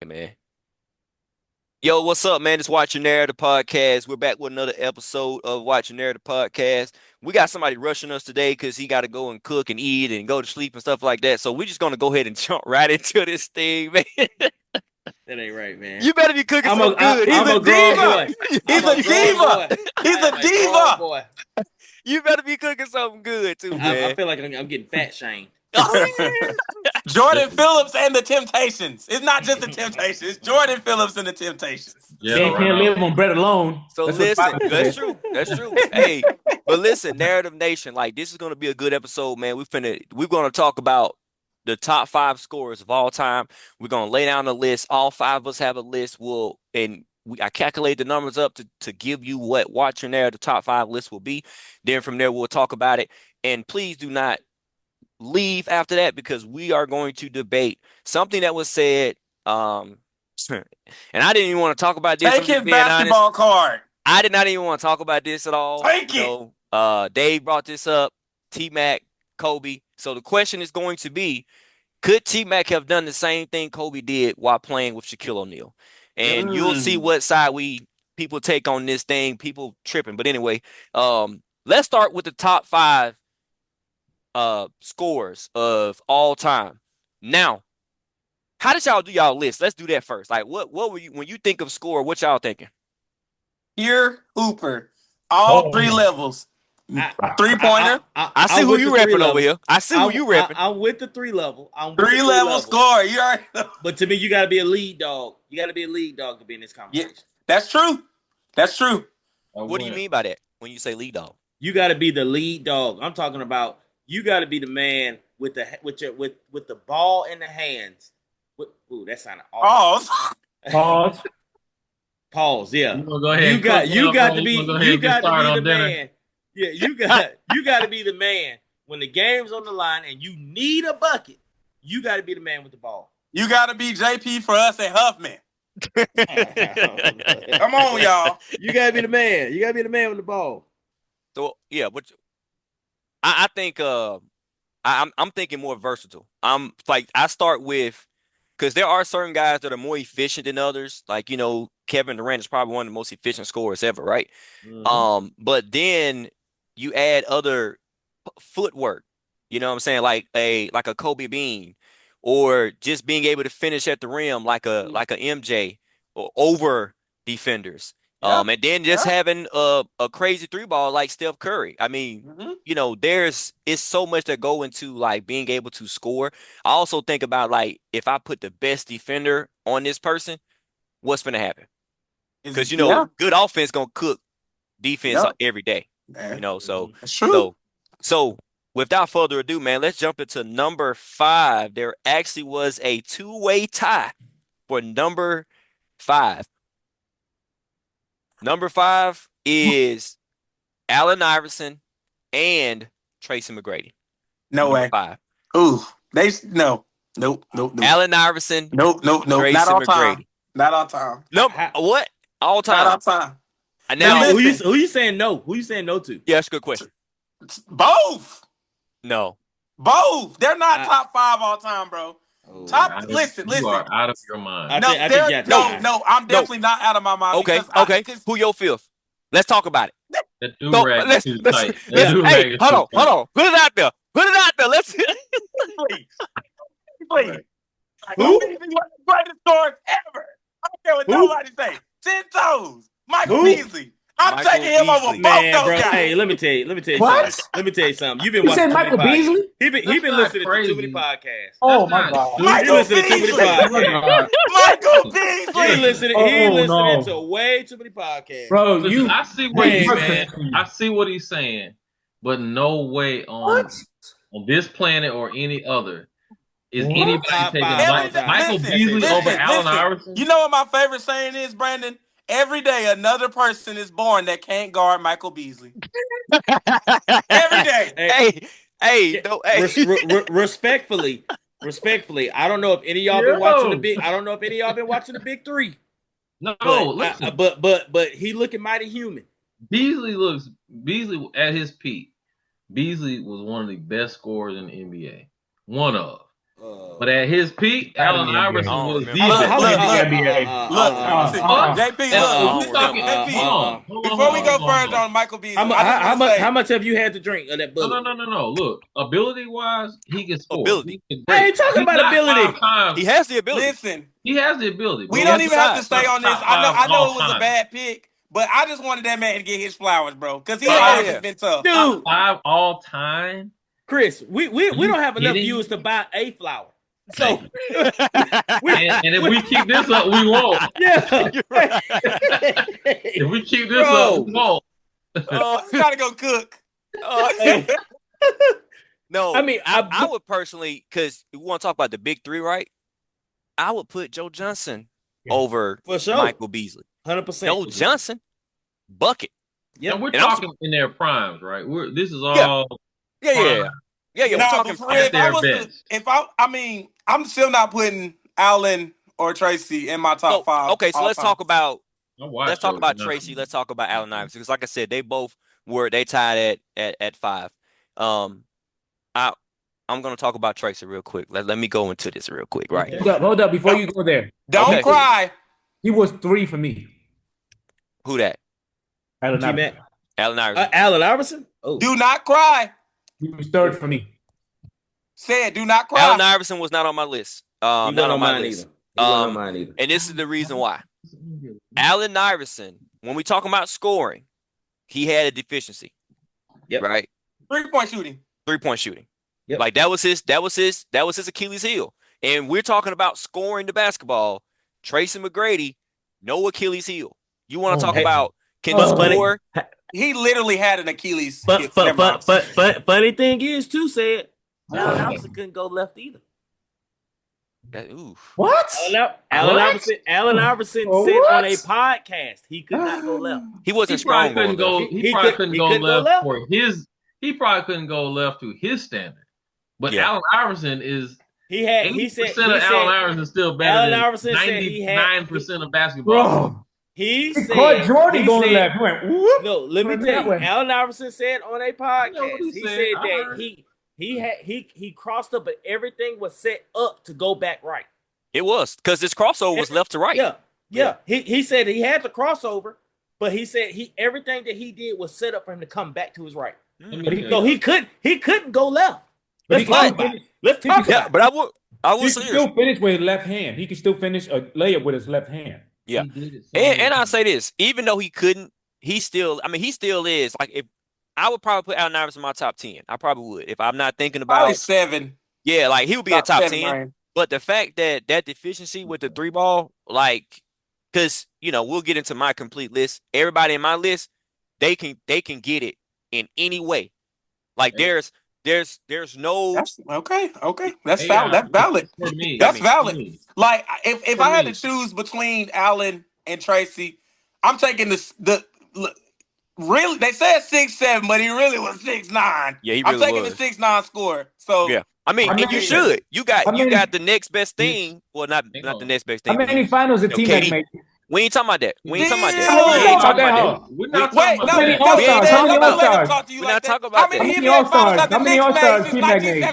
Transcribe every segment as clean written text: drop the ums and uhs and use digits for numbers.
Man. Yo, what's up, man? It's Watch Your Narrative Podcast. We're back with another episode of Watch Your Narrative Podcast. We got somebody rushing us today because he got to go and cook and eat and go to sleep and stuff like that. So we're just gonna go ahead and jump right into this thing, man. That ain't right, man. You better be cooking I'm something good. I'm a grown boy. He's a diva. He's a diva. Boy. You better be cooking something good too, I man. feel like I'm getting fat shamed. Jordan Phillips and the Temptations. It's not just the Temptations. It's Jordan Phillips and the Temptations. Yeah, can't live on bread alone. So listen, that's true. That's true. Hey, but listen, Narrative Nation, like this is gonna be a good episode, man. We're gonna talk about the top 5 scorers of all time. We're gonna lay down a list. All 5 of us have a list. I calculate the numbers up to give you what Watch Your Narrative top 5 list will be. Then from there we'll talk about it. And please do not leave after that because we are going to debate something that was said. And I didn't even want to talk about this. Take his basketball card. I did not even want to talk about this at all. Take it. Dave brought this up. T-Mac, Kobe. So the question is going to be, could T-Mac have done the same thing Kobe did while playing with Shaquille O'Neal? And you'll see what side people take on this thing. People tripping. But anyway, let's start with the top 5 scores of all time. Now, how did y'all do y'all list? Let's do that first. Like, what were you when you think of score? What y'all thinking? Here, Hooper, all 3 levels. 3-pointer. I see who you repping over here. I see who you repping. I'm with the 3 level. 3-level score. You already know. But to me, you got to be a lead dog. You got to be a lead dog to be in this conversation. Yeah, that's true. That's true. What do you mean by that when you say lead dog? You got to be the lead dog. I'm talking about you got to be the man with the ball in the hands. Ooh, that sounded awesome. Pause. Pause. Yeah. Go ahead You got to be the man. Yeah, you got to be the man when the game's on the line and you need a bucket. You got to be the man with the ball. You got to be JP for us at Huffman. Come on, y'all. You got to be the man. You got to be the man with the ball. So yeah, but I think I'm thinking more versatile. I'm like I start with because there are certain guys that are more efficient than others. Like Kevin Durant is probably one of the most efficient scorers ever, right? Mm-hmm. But then you add other footwork. You know what I'm saying? Like a Kobe Bean, or just being able to finish at the rim like a MJ or over defenders. Yep. And then just having a crazy 3-ball like Steph Curry. I mean, it's so much that go into like being able to score. I also think about like if I put the best defender on this person, what's going to happen? Because good offense gonna cook defense every day. So that's true. So without further ado, man, let's jump into number 5. There actually was a 2-way tie for number 5. Number 5 is Allen Iverson and Tracy McGrady. No way. 5. Ooh, Nope. Allen Iverson. Nope. Tracy Not all McGrady. time. Not all time. No, what? All time. Not all time. Now, who you saying no? Who you saying no to? Yeah, that's a good question. Both. No. Both. They're not top 5 all time, bro. Listen. You are out of your mind. No, I'm definitely not out of my mind. Okay. Who your 5th? Let's talk about it. The do-rag is too tight. Hey, hold on. Put it out there. Let's please. Who is the greatest scorer ever? I don't care what nobody say. 10 toes. Michael Beasley. I'm taking him over both those guys. Hey, let me tell you What? something. Let me tell you something. You've been watching Michael Beasley? He been listening to too many podcasts. Oh my God. Michael listening to too many podcasts. Michael Beasley. He listening to way too many podcasts. Bro, I see what he's saying, but no way on this planet or any other is anybody taking Michael Beasley over Allen Iverson. You know what my favorite saying is, Brandon? Every day, another person is born that can't guard Michael Beasley. Every day. Hey. Respectfully, I don't know if any of y'all been watching the big 3. No, listen. But he looking mighty human. Beasley at his peak. Beasley was one of the best scorers in the NBA. One of. But at his peak, Allen Iverson was the Look, best. JP, look. Before we go further on Michael Beasley, how much have you had to drink of that bullet? No. Look, ability-wise, he can score. Ability. I ain't talking about ability. He has the ability. Listen, he has the ability. We don't even have to stay on this. I know it was a bad pick, but I just wanted that man to get his flowers, bro, because he has been tough. Dude, top 5 all time. Chris, we don't have enough viewers to buy a flower. So, and if we keep this up, we won't. Yeah, you're right. If we keep this up, we won't. We gotta go cook. No, I mean, I would personally, because we want to talk about the big three, right? I would put Joe Johnson over for sure. Michael Beasley. 100%. Joe Johnson, bucket. Yeah, we're talking in their primes, right? This is all. Yeah. We're talking at their best. I'm still not putting Allen or Tracy in my top 5. Okay, so let's talk about Tracy. Let's talk about Allen Iverson, because like I said, they tied at 5. I'm gonna talk about Tracy real quick. Let me go into this real quick, right? Hold up before you go there. Don't cry. He was 3 for me. Who that? Allen Iverson. Allen Iverson? Oh. Do not cry. He was 3rd for me. Said, do not cry. Allen Iverson was not on my list. Not on my list. On mine either. And this is the reason why. Allen Iverson, when we talking about scoring, he had a deficiency. Yep. Right? 3-point shooting. 3-point shooting. Yep. Like that was his Achilles heel. And we're talking about scoring the basketball. Tracy McGrady, no Achilles heel. You want to talk about score? He literally had an Achilles. But funny thing is, too, said Allen Iverson couldn't go left either. What? Allen Iverson said on a podcast he could not go left. He wasn't strong. He probably couldn't go left for his. He probably couldn't go left to his standard. But Allen Iverson is. He said Allen Iverson is still better than 99% of basketball. Bro. He caught Jordan going left. He went, whoop. No, let me tell you. Allen Iverson said on a podcast. He said that he crossed up, but everything was set up to go back right. It was, because this crossover was left to right. Yeah. He said he had the crossover, but he said everything that he did was set up for him to come back to his right. So he couldn't go left. Let's talk about it. But I will say still finish with his left hand. He can still finish a layup with his left hand. Yeah. And I'll say this, even though he couldn't, he still is. Like, if I would probably put Allen Iverson in my top 10. I probably would. If I'm not thinking about probably 7. Yeah, like he would be a top 10. 9. But the fact that deficiency with the 3 ball, like, because we'll get into my complete list. Everybody in my list, they can get it in any way. Like there's no. That's okay. That's valid. That's valid. That's valid. Like if I had to choose between Allen and Tracy, I'm taking the really. They said 6'7", but he really was 6'9". Yeah, he really I'm taking was. the 6'9" score. So yeah. I mean, you should. You got the next best thing. Well, not the next best thing. How many finals did T-Mac make? We ain't talking about that. We ain't talking about that. We ain't talking about that. We're not talking about that. How many All-Stars? We're not talking about that. How many All-Stars? How many All-Stars T-Mac made?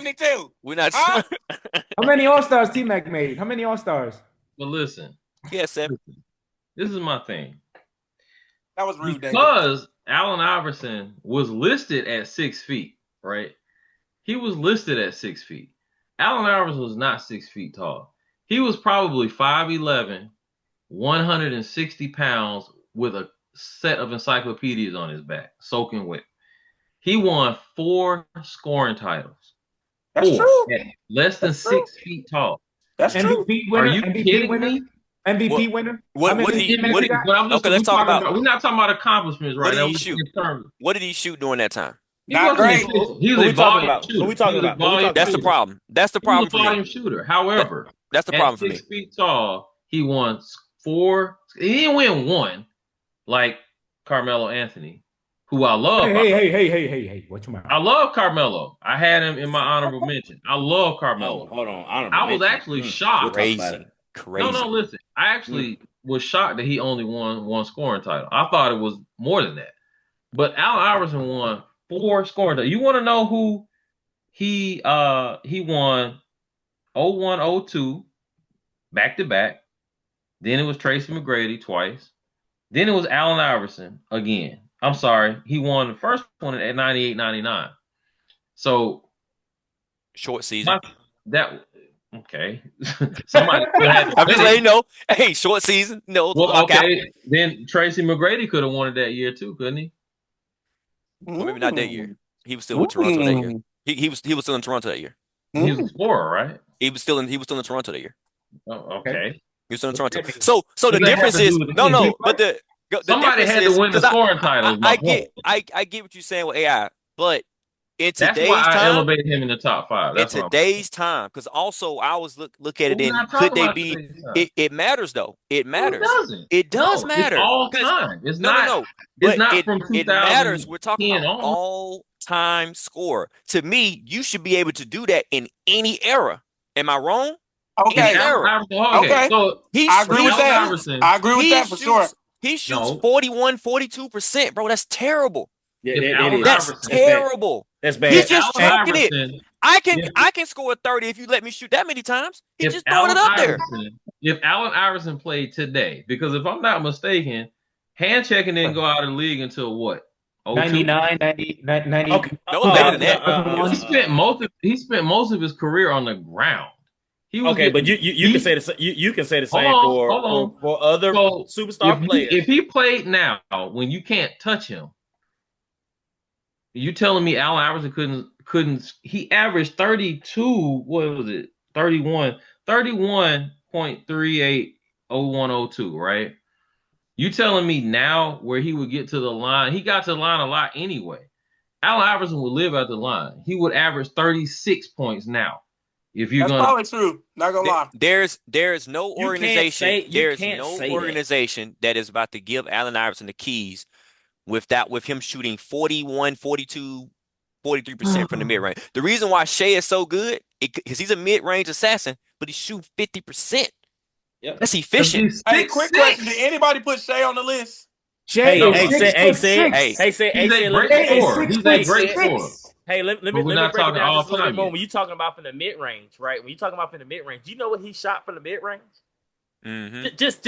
We're not. How many All-Stars T-Mac made? How many All-Stars? But listen. Yeah, 7. This is my thing. That was rude, because Allen Iverson was listed at 6 feet, right? He was listed at 6 feet. Allen Iverson was not 6 feet tall. He was probably 5'11", 160 pounds with a set of encyclopedias on his back, soaking wet. He won 4 scoring titles. That's true. Less than 6 feet tall. That's true. MVP winner. Are you kidding me? MVP winner. Okay, let's talk about. We're not talking about accomplishments right now. What did he shoot during that time? Not great. He's a volume shooter. What we talking about? That's the problem. That's the problem for me. Volume shooter. However, that's the problem for me. 6 feet tall, he won 4. He didn't win 1 like Carmelo Anthony, who I love. Hey! What you mean? I love Carmelo. I had him in my honorable mention. I love Carmelo. Hold on. I was actually shocked. Crazy. No, listen. I actually was shocked that he only won 1 scoring title. I thought it was more than that. But Allen Iverson won 4 scoring titles. You want to know who he won 01, 02, back to back. Then it was Tracy McGrady twice. Then it was Allen Iverson again. I'm sorry. He won the first one at 98, 99. So Short season. Okay. Somebody still had to I'm just letting you know. Hey, short season. No, well, okay. Then Tracy McGrady could have won it that year too, couldn't he? Well, maybe not that year. He was still with Toronto that year. He was still in Toronto that year. He was a scorer, right? He was still in Toronto that year. Oh, okay. He was still in Toronto. So the difference is but somebody had to win the scoring title. I get what you're saying with AI, but in today's that's why I time, elevated him in the top 5. That's in today's time, because also I was look at it in could they be? It matters though. It matters. It does matter. It's all time. It's no. It's not from 2000. It matters. We're talking about all-time score. To me, you should be able to do that in any era. Am I wrong? Okay. Okay. So I agree with that. I agree with that for sure. He shoots 41, 42%, bro. That's terrible. Yeah, that's terrible. That's bad. He's just choking it. I can score a 30 if you let me shoot that many times. He's just throwing it up there. If Allen Iverson played today, because if I'm not mistaken, hand checking didn't go out of the league until what? 99, 90. Okay. No, better than that. He spent most of his career on the ground. But you can say the same for other superstar players. If he played now, when you can't touch him, you telling me Allen Iverson couldn't? He averaged 32. What was it? 31.380102. Right? You telling me now where he would get to the line? He got to the line a lot anyway. Allen Iverson would live at the line. He would average 36 points now. That's probably true. Not gonna lie. There's no organization. There's no organization that is about to give Allen Iverson the keys with him shooting 41, 42, 43% from the mid range. The reason why Shea is so good because he's a mid range assassin, but he shoots 50%. Yep. That's efficient. Hey, quick question: did anybody put Shea on the list? Shea, he's a great scorer. Hey, let me break it down just a little bit more. When you're talking about from the mid range, right? When you're talking about from the mid range, do you know what he shot from the mid range? Mm-hmm. Just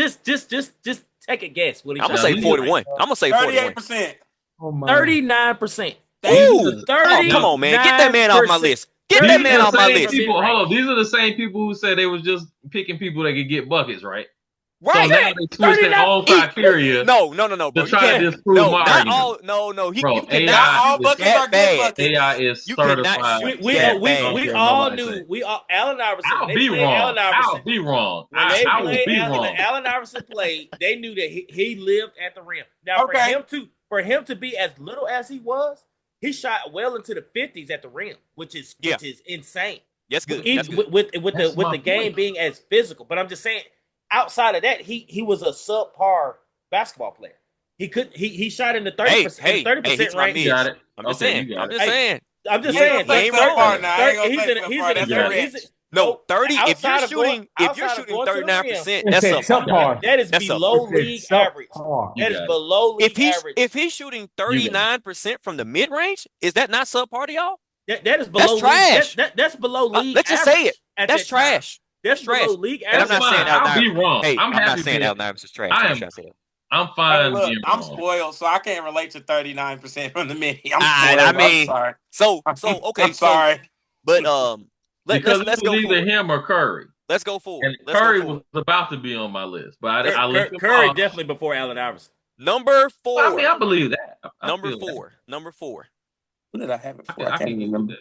take a guess. What he I'm gonna say 41. I'm gonna say 38%. 39%. Ooh, come on, man, get that man off my list. Get that man off my list. Hold on, these are the same people who said they was just picking people that could get buckets, right? Right. So now they twisted all criteria. No, bro. To try to disprove my argument. No. Not all buckets are good buckets. AI is certified. We all knew. Allen Iverson. I'll be wrong. I will be wrong. Allen Iverson played. They knew that he lived at the rim. Now for him to be as little as he was, he shot well into the 50s at the rim, which is insane. That's good. With the game being as physical. But I'm just saying. Outside of that, he was a subpar basketball player. He shot in the 30%. 30% range. You got it. I'm just saying. He's in 30. No, 30. If you're shooting 39%, that's subpar. That is below league average. That is below league average. If he's shooting 39% from the mid range, is that not subpar to y'all? That is below. That's trash. That's below league. Let's just say it. That's trash. That's trash. League and I'm not saying I'll be wrong. Hey, I'm not saying Allen Iverson is trash. I'm fine. Hey, look, I'm spoiled, so I can't relate to 39% from the mid. I'm sorry. So okay. I'm sorry, but let's go either him or Curry. Let's go forward. And Curry was about to be on my list, but I let Curry definitely before Allen Iverson. Number 4. Well, I mean, I believe that. Number 4. Who did I have it for? I can't remember.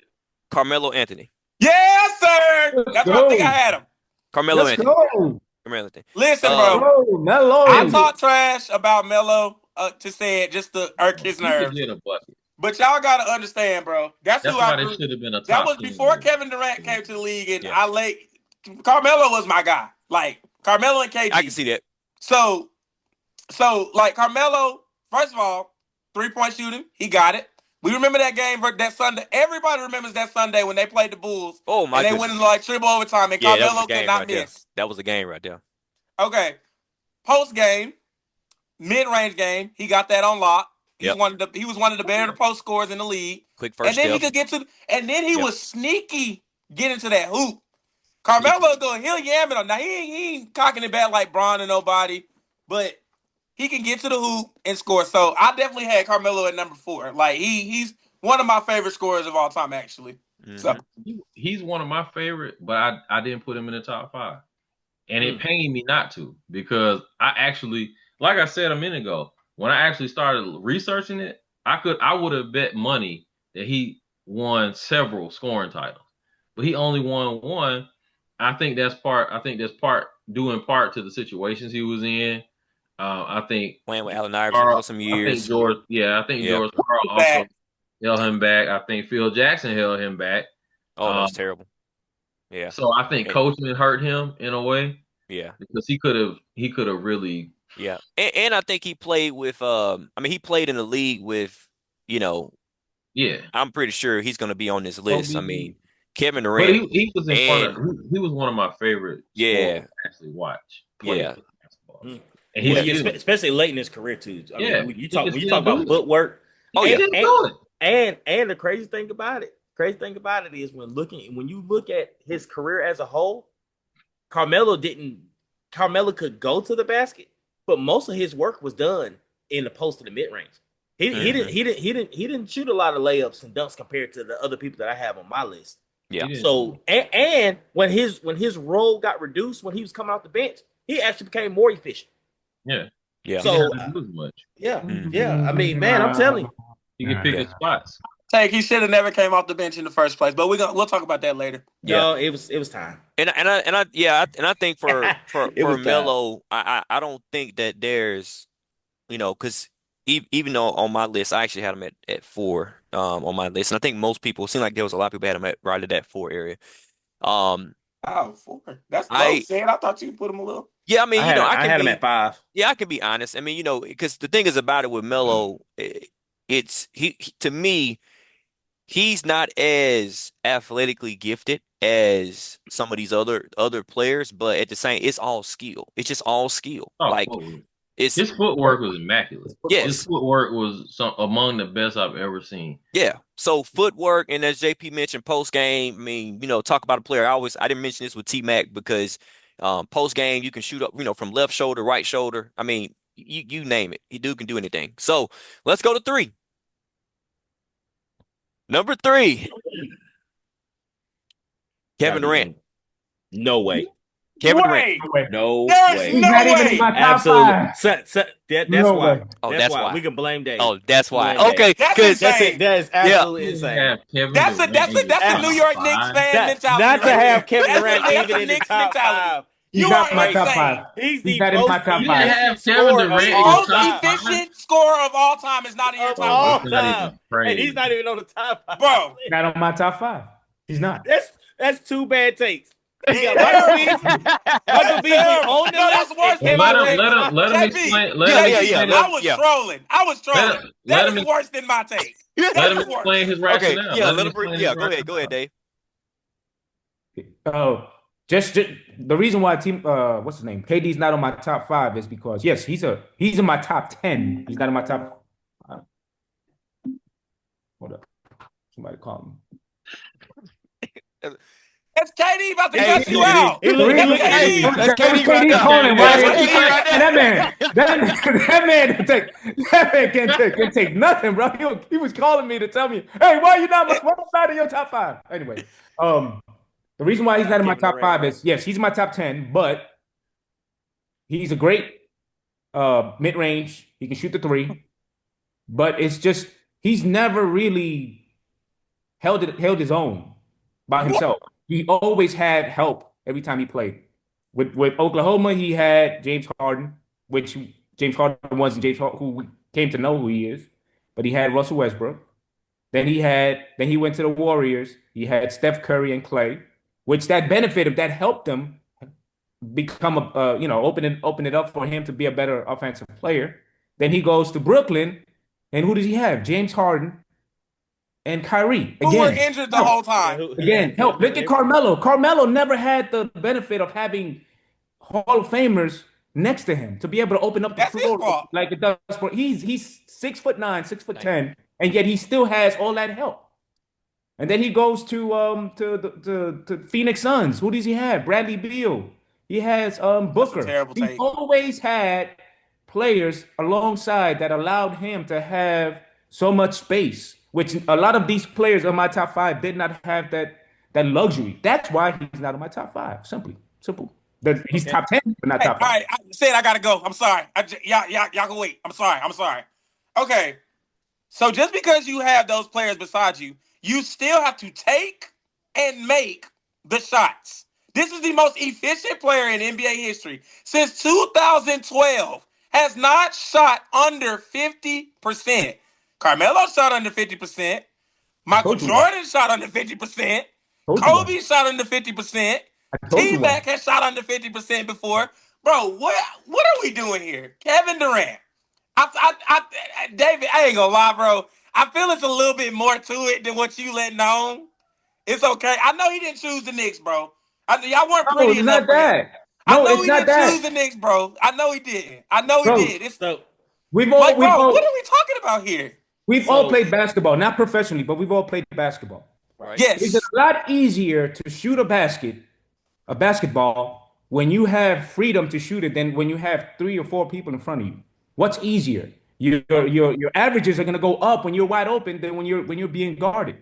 Carmelo Anthony. Yes, sir. That's what I think I had him. Carmelo Anthony. Listen, bro. Melo. I talk trash about Melo to say it just to irk his nerves. But y'all gotta understand, bro. That's who I should have been a top That was before Kevin Durant came to the league, and Carmelo was my guy. Like Carmelo and KD. I can see that. So like Carmelo, first of all, 3-point shooting, he got it. We remember that game that Sunday. Everybody remembers that Sunday when they played the Bulls. Oh my! And they went into like triple overtime, and Carmelo could not miss. That was a game right there. Okay, post game, mid range game, he got that on lock. He was one of the better post scorers in the league. Quick first and then he could get to, and then he was sneaky getting to that hoop. Carmelo he'll yam it. Now he ain't cocking it back like Bron or nobody, but he can get to the hoop and score. So I definitely had Carmelo at number 4. Like he's one of my favorite scorers of all time, actually. Mm-hmm. So he's one of my favorite, but I didn't put him in the top 5. And it pained me not to, because I actually, like I said a minute ago, when I actually started researching it, I would have bet money that he won several scoring titles, but he only won one. I think that's part due in part to the situations he was in. I think playing with Allen Iverson for some years. I think George Karl also held him back. I think Phil Jackson held him back. Oh, that was terrible. Yeah. So I think coaching hurt him in a way. Yeah. Because he could have really. Yeah. And I think he played with he played in the league with, yeah. I'm pretty sure he's going to be on this list. I mean, Kevin Durant. But he was in front of he was one of my favorite scorers to actually watch play basketball. And especially late in his career too. I mean, when you talk about footwork. And the crazy thing about it is when you look at his career as a whole, Carmelo could go to the basket, but most of his work was done in the post of the mid range. He didn't shoot a lot of layups and dunks compared to the other people that I have on my list. Yeah. So and when his role got reduced when he was coming off the bench, he actually became more efficient. Yeah. Yeah. So yeah. I mean, man, I'm telling you. You can pick his spots. He should have never came off the bench in the first place, but we'll talk about that later. No, it was time. And I think for Melo, I don't think that there's, because even though on my list I actually had him at 4 on my list, and I think most people seem like there was a lot of people had him right at that 4 area. 4. That's low, Sam. I thought you put him a little. Yeah, I mean, I had him at 5. Yeah, I can be honest. I mean, because the thing is about it with Melo, it's to me. He's not as athletically gifted as some of these other players, but at the same, it's all skill. It's just all skill. His footwork was immaculate. Yes, his footwork was among the best I've ever seen. Yeah. So footwork, and as JP mentioned, post game. I mean, talk about a player. I didn't mention this with T-Mac because post game you can shoot up, from left shoulder, right shoulder. I mean, you name it. He can do anything. So let's go to 3. Number 3, Kevin Durant. No way. Kevin Durant. No way. He's not even in my top 5. That's No why. way. Oh, that's why. We can blame Dave. Oh, that's why. Blame Okay, because that is absolutely insane. That's a New York Knicks fan mentality. Not to have Kevin Durant even in the top 5. He's not in my top 5. He's not in my top 5. Most efficient scorer of all time is not in your top 5. And he's not even on the top 5. Bro. Not on my top 5. He's not. That's 2 bad takes. You got Michael Beasley on the list. Let him explain. I was trolling. That is worse than my take. Let him explain his rationale. Okay, go ahead, Dave. Oh, just the reason why what's his name? KD's not on my top 5 is because yes, he's in my top 10. He's not in my top 5. Hold up, somebody call me. That's KD about to cut you out. That's KD calling. That man can't take nothing, bro. He was calling me to tell me, hey, why you not in your top 5? Anyway, the reason why he's not in my top 5 is yes, he's in my top 10, but he's a great mid range. He can shoot the 3, but it's just he's never really held his own by himself. He always had help every time he played. With Oklahoma, he had James Harden, which James Harden wasn't James Harden, who we came to know who he is, but he had Russell Westbrook. Then he went to the Warriors. He had Steph Curry and Clay, which that helped him become open it up for him to be a better offensive player. Then he goes to Brooklyn, and who does he have? James Harden. And Kyrie. Who were injured the whole time. Again, help. Look at Carmelo. Carmelo never had the benefit of having Hall of Famers next to him to be able to open up the floor like it does for he's 6'9", 6'10", and yet he still has all that help. And then he goes to Phoenix Suns. Who does he have? Bradley Beal. He has That's a Booker. terrible He's take. always had players alongside that allowed him to have so much space, which a lot of these players in my top five did not have that luxury. That's why he's not in my top five. Simple. He's top 10, but not Hey, top all five. right, I said I gotta go. I'm sorry. Y'all can wait. I'm sorry. Okay. So just because you have those players beside you, you still have to take and make the shots. This is the most efficient player in NBA history since 2012. Has not shot under 50%. Carmelo shot under 50%. Michael Jordan shot under 50%. Kobe shot under 50%. T-Mac has shot under 50% before. Bro, what are we doing here? Kevin Durant. David, I ain't gonna lie, bro. I feel it's a little bit more to it than what you letting on. It's okay. I know he didn't choose the Knicks, bro. Y'all weren't pretty enough for him. No, I know it's he not didn't that. choose the Knicks, bro. I know he didn't. I know he did. It's So We've like, all what are we talking about here? we've all played basketball, not professionally, but we've all played basketball. Right. It's Yes. a lot easier to shoot a basketball, when you have freedom to shoot it than when you have 3 or 4 people in front of you. What's easier? Your averages are going to go up when you're wide open than when you're being guarded.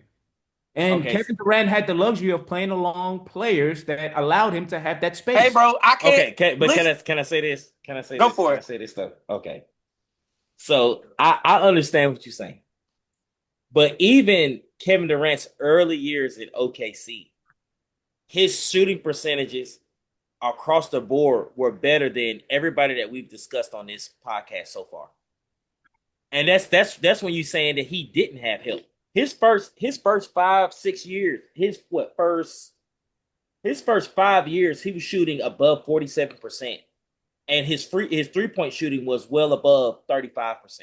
And Kevin Durant had the luxury of playing along players that allowed him to have that space. Hey, bro, I can't. Okay, but can I say this? Can I say Go this? for Can it. I say this stuff? Okay. So I understand what you're saying. But even Kevin Durant's early years in OKC, his shooting percentages across the board were better than everybody that we've discussed on this podcast so far. And that's when you're saying that he didn't have help. His first 5-6 years, his first 5 years, he was shooting above 47%. And his 3-point shooting was well above 35%.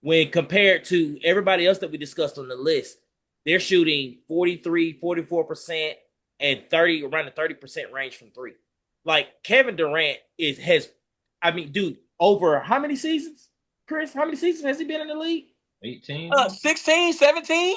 When compared to everybody else that we discussed on the list, they're shooting 43, 44%, and around the 30% range from three. Like Kevin Durant dude, over how many seasons? Chris, how many seasons has he been in the league? 18? 16, 17?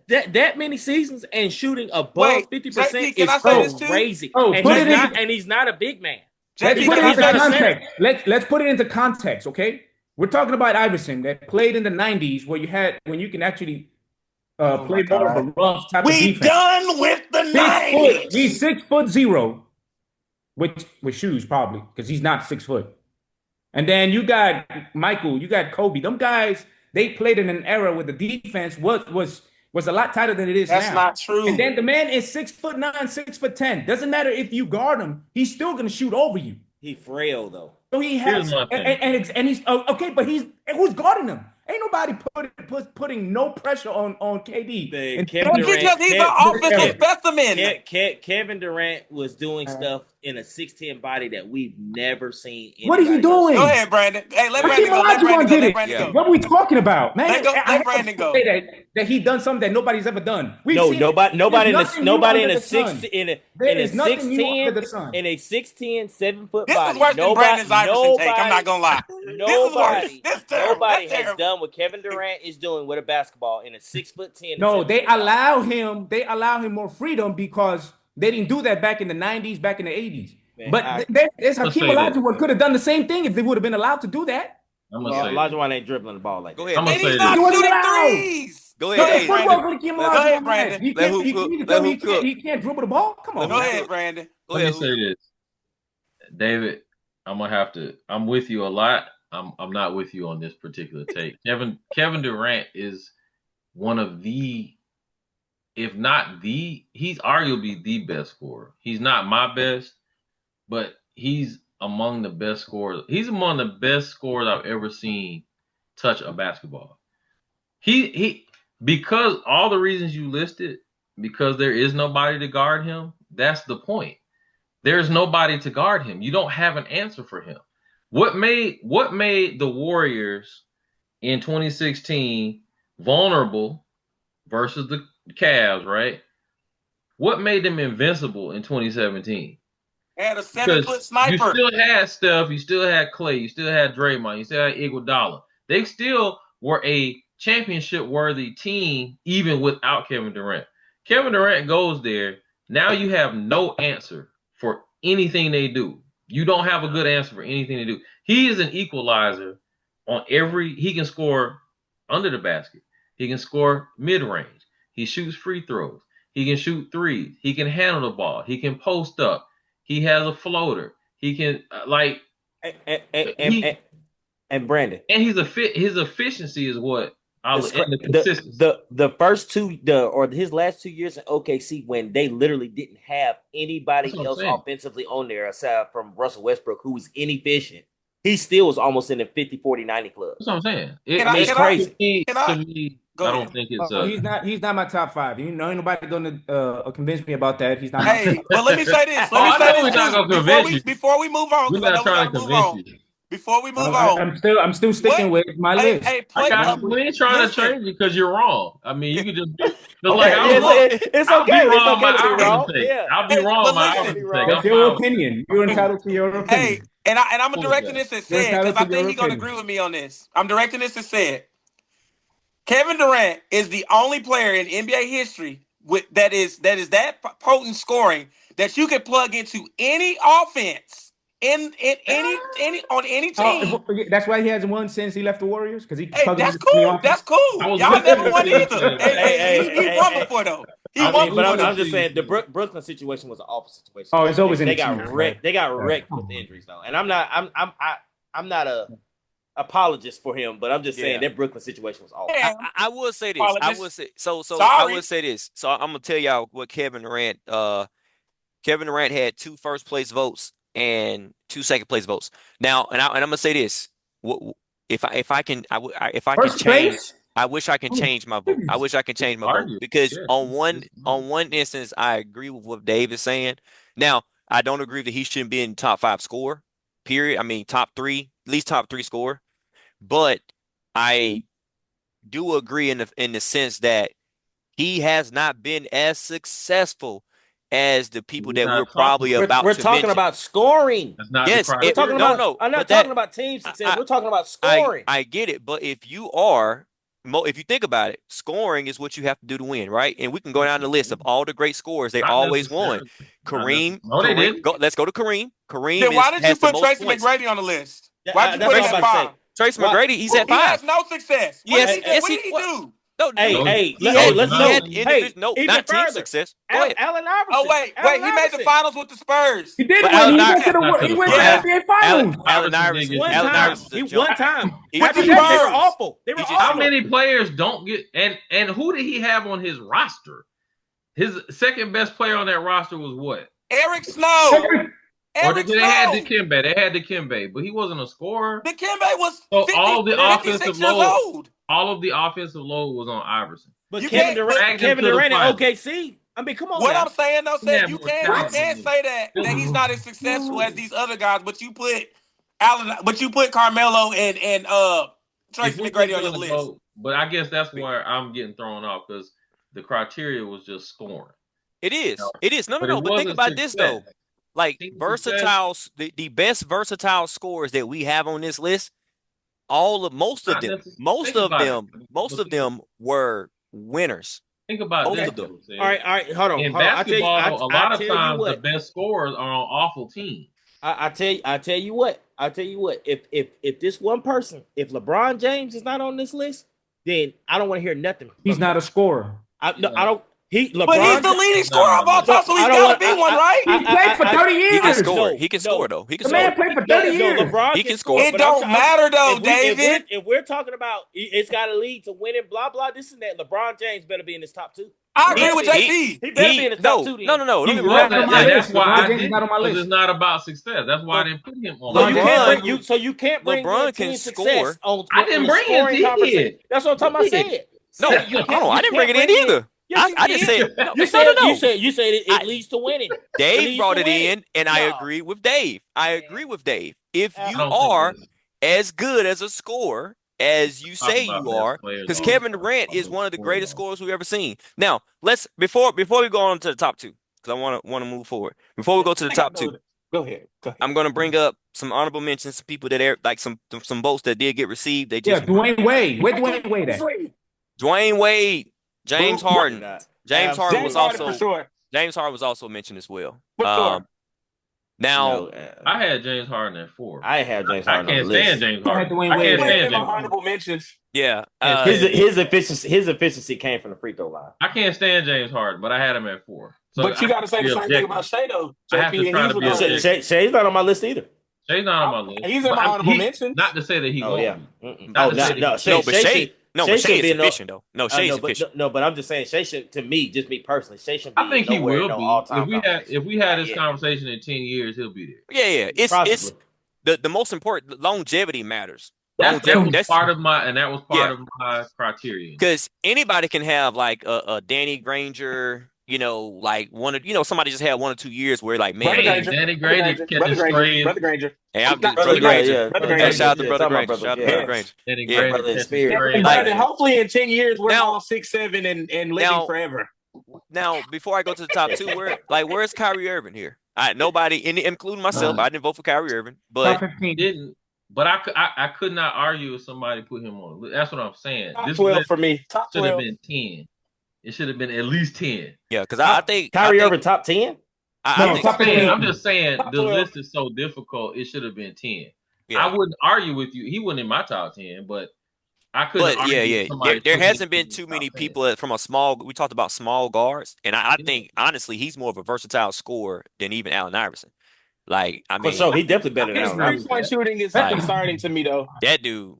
That many seasons and shooting above 50% is crazy. And he's not a big man. Let's put it into context. Let's put it into context, okay? We're talking about Iverson that played in the 90s when you can actually play more of a rough type of defense. We done with the 90s. He's 6'0", with shoes probably, because he's not 6 foot. And then you got Michael, you got Kobe. Them guys, they played in an era where the defense was a lot tighter than it is now. That's not true. And then the man is 6'9", 6'10". Doesn't matter if you guard him, he's still gonna shoot over you. He's frail though. So he has, and he's okay, but who's guarding him? Ain't nobody putting no pressure on KD. He's an offensive specimen. Kevin Durant was doing stuff in a 6'10" body that we've never seen. What is he doing? Go ahead, Brandon. Hey, let Brandon go. Let Brandon go. What are we talking about, man? Let Brandon go. That he done something that nobody's ever done. Nobody in a 6'10", 7-foot this body. This is worse than Brandon's Iverson take. I'm not gonna lie. Nobody has done what Kevin Durant is doing with a basketball in a 6'10". No, they allow him more freedom because they didn't do that back in the 90s, back in the 80s. Man, but there's Hakeem Olajuwon could have done the same thing if they would have been allowed to do that. Olajuwon ain't dribbling the ball like that. Go ahead. And he's not shooting threes. Go ahead, Brandon. He can't dribble the ball. Come on. Go ahead, Brandon. Let me say this, David. I'm with you a lot. I'm not with you on this particular take. Kevin Durant is one of the, if not the, he's arguably the best scorer. He's not my best, but he's among the best scorers. He's among the best scorers I've ever seen touch a basketball. He because all the reasons you listed, because there is nobody to guard him. That's the point. There's nobody to guard him. You don't have an answer for him. What made the Warriors in 2016 vulnerable versus the Cavs, right? What made them invincible in 2017? They had a 7-foot sniper. You still had Steph, you still had Clay, you still had Draymond, you still had Iguodala. They still were a championship worthy team even without Kevin Durant. Kevin Durant goes there. Now you have no answer for anything they do. You don't have a good answer for anything they do. He is an equalizer on he can score under the basket. He can score mid-range. He shoots free throws. He can shoot threes. He can handle the ball. He can post up. He has a floater. He can and Brandon. And his efficiency is what the first two or his last 2 years in OKC when they literally didn't have anybody else offensively on there aside from Russell Westbrook who was inefficient. He still was almost in the 50, 40, 90 club. That's what I'm saying. It's crazy. I don't think it's. He's not my top 5. You know, ain't nobody going to convince me about that. He's not. Hey, but let me say this. Before we move on, we're not trying to convince you. Before we move on, I'm still sticking with my list. We ain't trying to change it because you're wrong. I mean, you could just it's okay. I'll be wrong. I'll be wrong. That's your opinion. You're entitled to your opinion. Hey, and I'm directing this at said because I think he's gonna agree with me on this. I'm directing this at said. Kevin Durant is the only player in NBA history that is potent scoring that you can plug into any offense. In any on any team. That's why he hasn't won since he left the Warriors because he. Hey, that's cool. That's cool. Y'all never won either. He won before though. I'm just saying the Brooklyn situation was an awful situation. Oh, it's always they got wrecked. They got wrecked with injuries though, and I'm not a apologist for him, but I'm just saying that Brooklyn situation was awful. I will say this. I will say this. So I'm gonna tell y'all what Kevin Durant. Kevin Durant had 2 first place votes and 2 second place votes. Now, and I'm gonna say this: if I can change, I wish I can change my vote. I wish I can change my vote because on one instance, I agree with what Dave is saying. Now, I don't agree that he shouldn't be in top 5 score. Period. I mean, top 3, at least top 3 score. But I do agree in the sense that he has not been as successful as the people that we're probably about to mention. We're talking about scoring. Yes, we're talking about. I'm not talking about team success. We're talking about scoring. I get it, but if you think about it, scoring is what you have to do to win, right? And we can go down the list of all the great scorers. They always won. Kareem. They didn't. Let's go to Kareem. Kareem. Then why did you put Tracy McGrady on the list? Why did you put him at 5? Tracy McGrady, he's at 5. He has no success. What did he do? No, let's not team success. Go ahead. Allen Iverson. Oh wait, he made the finals with the Spurs. He did win. He went to the NBA finals. Allen Iverson. One time. They were awful. They were awful. How many players don't get and who did he have on his roster? His second best player on that roster was what? Eric Snow. Or they had Dikembe. They had Dikembe, but he wasn't a scorer. Dikembe was all the offensive load. Old. All of the offensive load was on Iverson. But Kevin Durant in OKC. I mean, come on. What I'm saying though, you can't say that he's not as successful as these other guys. But you put Carmelo and Tracy McGrady on your list. But I guess that's where I'm getting thrown off because the criteria was just scoring. It is. It is. No. But think about this though. Like versatile, the best versatile scorers that we have on this list, most of them were winners. Think about this. All right, hold on. In basketball, a lot of times the best scorers are on awful teams. I tell you what. If this one person, if LeBron James is not on this list, then I don't want to hear nothing. He's not a scorer. I don't. But he's the leading scorer of all time, so he's got to be one, right? He played for 30 years. He can score. He can score, though. He can score. The man played for 30 years. He can score. It don't matter, though, David. If we're talking about it's got to lead to winning, blah, blah, this and that, LeBron James better be in his top 2. I agree with JP. He better be in the top 2. No. That's why it's not about success. That's why I didn't put him on. So you can't bring LeBron can score. I didn't bring it. That's what I'm talking about. No, I didn't bring it in either. Yes, I didn't say it. You said it leads to winning. Dave brought it in, and I agree with Dave. If you are as good as a scorer as you say you are, because Kevin Durant is one of the greatest scorers we've ever seen. Now, before we go on to the top 2, because I want to move forward. Before we go to the top 2, Go ahead. I'm gonna bring up some honorable mentions, some people that are like some votes that did get received. They just Dwayne Wade. Where Dwayne Wade at? Dwayne Wade, James Harden. James Harden was Harden for also sure. James Harden was also mentioned as well. For sure. Now I had James Harden at 4. I had James Harden. I can't stand James Harden. Dwayne I Wade can't at stand James honorable Harden. mentions. yeah, His efficiency came from the free throw line. I can't stand James Harden, but I had him at 4. So But you got to say the same thing about Shea, though. I have to try to be objective. Shay's not on my list either. Shay's not on my list. He's in my honorable mentions. Not to say that he won't. Yeah. Not to say that he- but Shea is efficient though. No, Shea is efficient. No, but I'm just saying Shea should, to me, just me personally, Shea should be I think he nowhere will no be. all-time If we had this conversation in 10 years, he'll be there. Yeah. It's the most important. Longevity matters. That was part of my criterion. Because anybody can have like a Danny Granger, like somebody just had 1 or 2 years where like, man, Danny Granger catching strays. Brother Granger. Hey, I'm Brother Granger. Brother Shout out to Brother Granger. Granger. Shout out to Brother Granger. Danny Yeah, Granger brother, catching spirit. strays. Hopefully in 10 years, we're Now- all 6'7" and living forever. Now, before I go to the top 2, where's Kyrie Irving here? Nobody, including myself, I didn't vote for Kyrie Irving, but But I could not argue if somebody put him on. That's what I'm saying. Top This 12 for me. Top should have 12. been 10. It should have been at least 10. yeah, because I think Kyrie Irving top 10. I'm just saying Top the 12. list is so difficult. It should have been 10. Yeah. I wouldn't argue with you. He wasn't in my top 10, but I couldn't. But yeah. There hasn't been too many people from a small. We talked about small guards, and I think honestly he's more of a versatile scorer than even Allen Iverson. Like I mean, So he definitely better than His Allen Iverson. 3-point shooting is Like- concerning to me, though. that dude,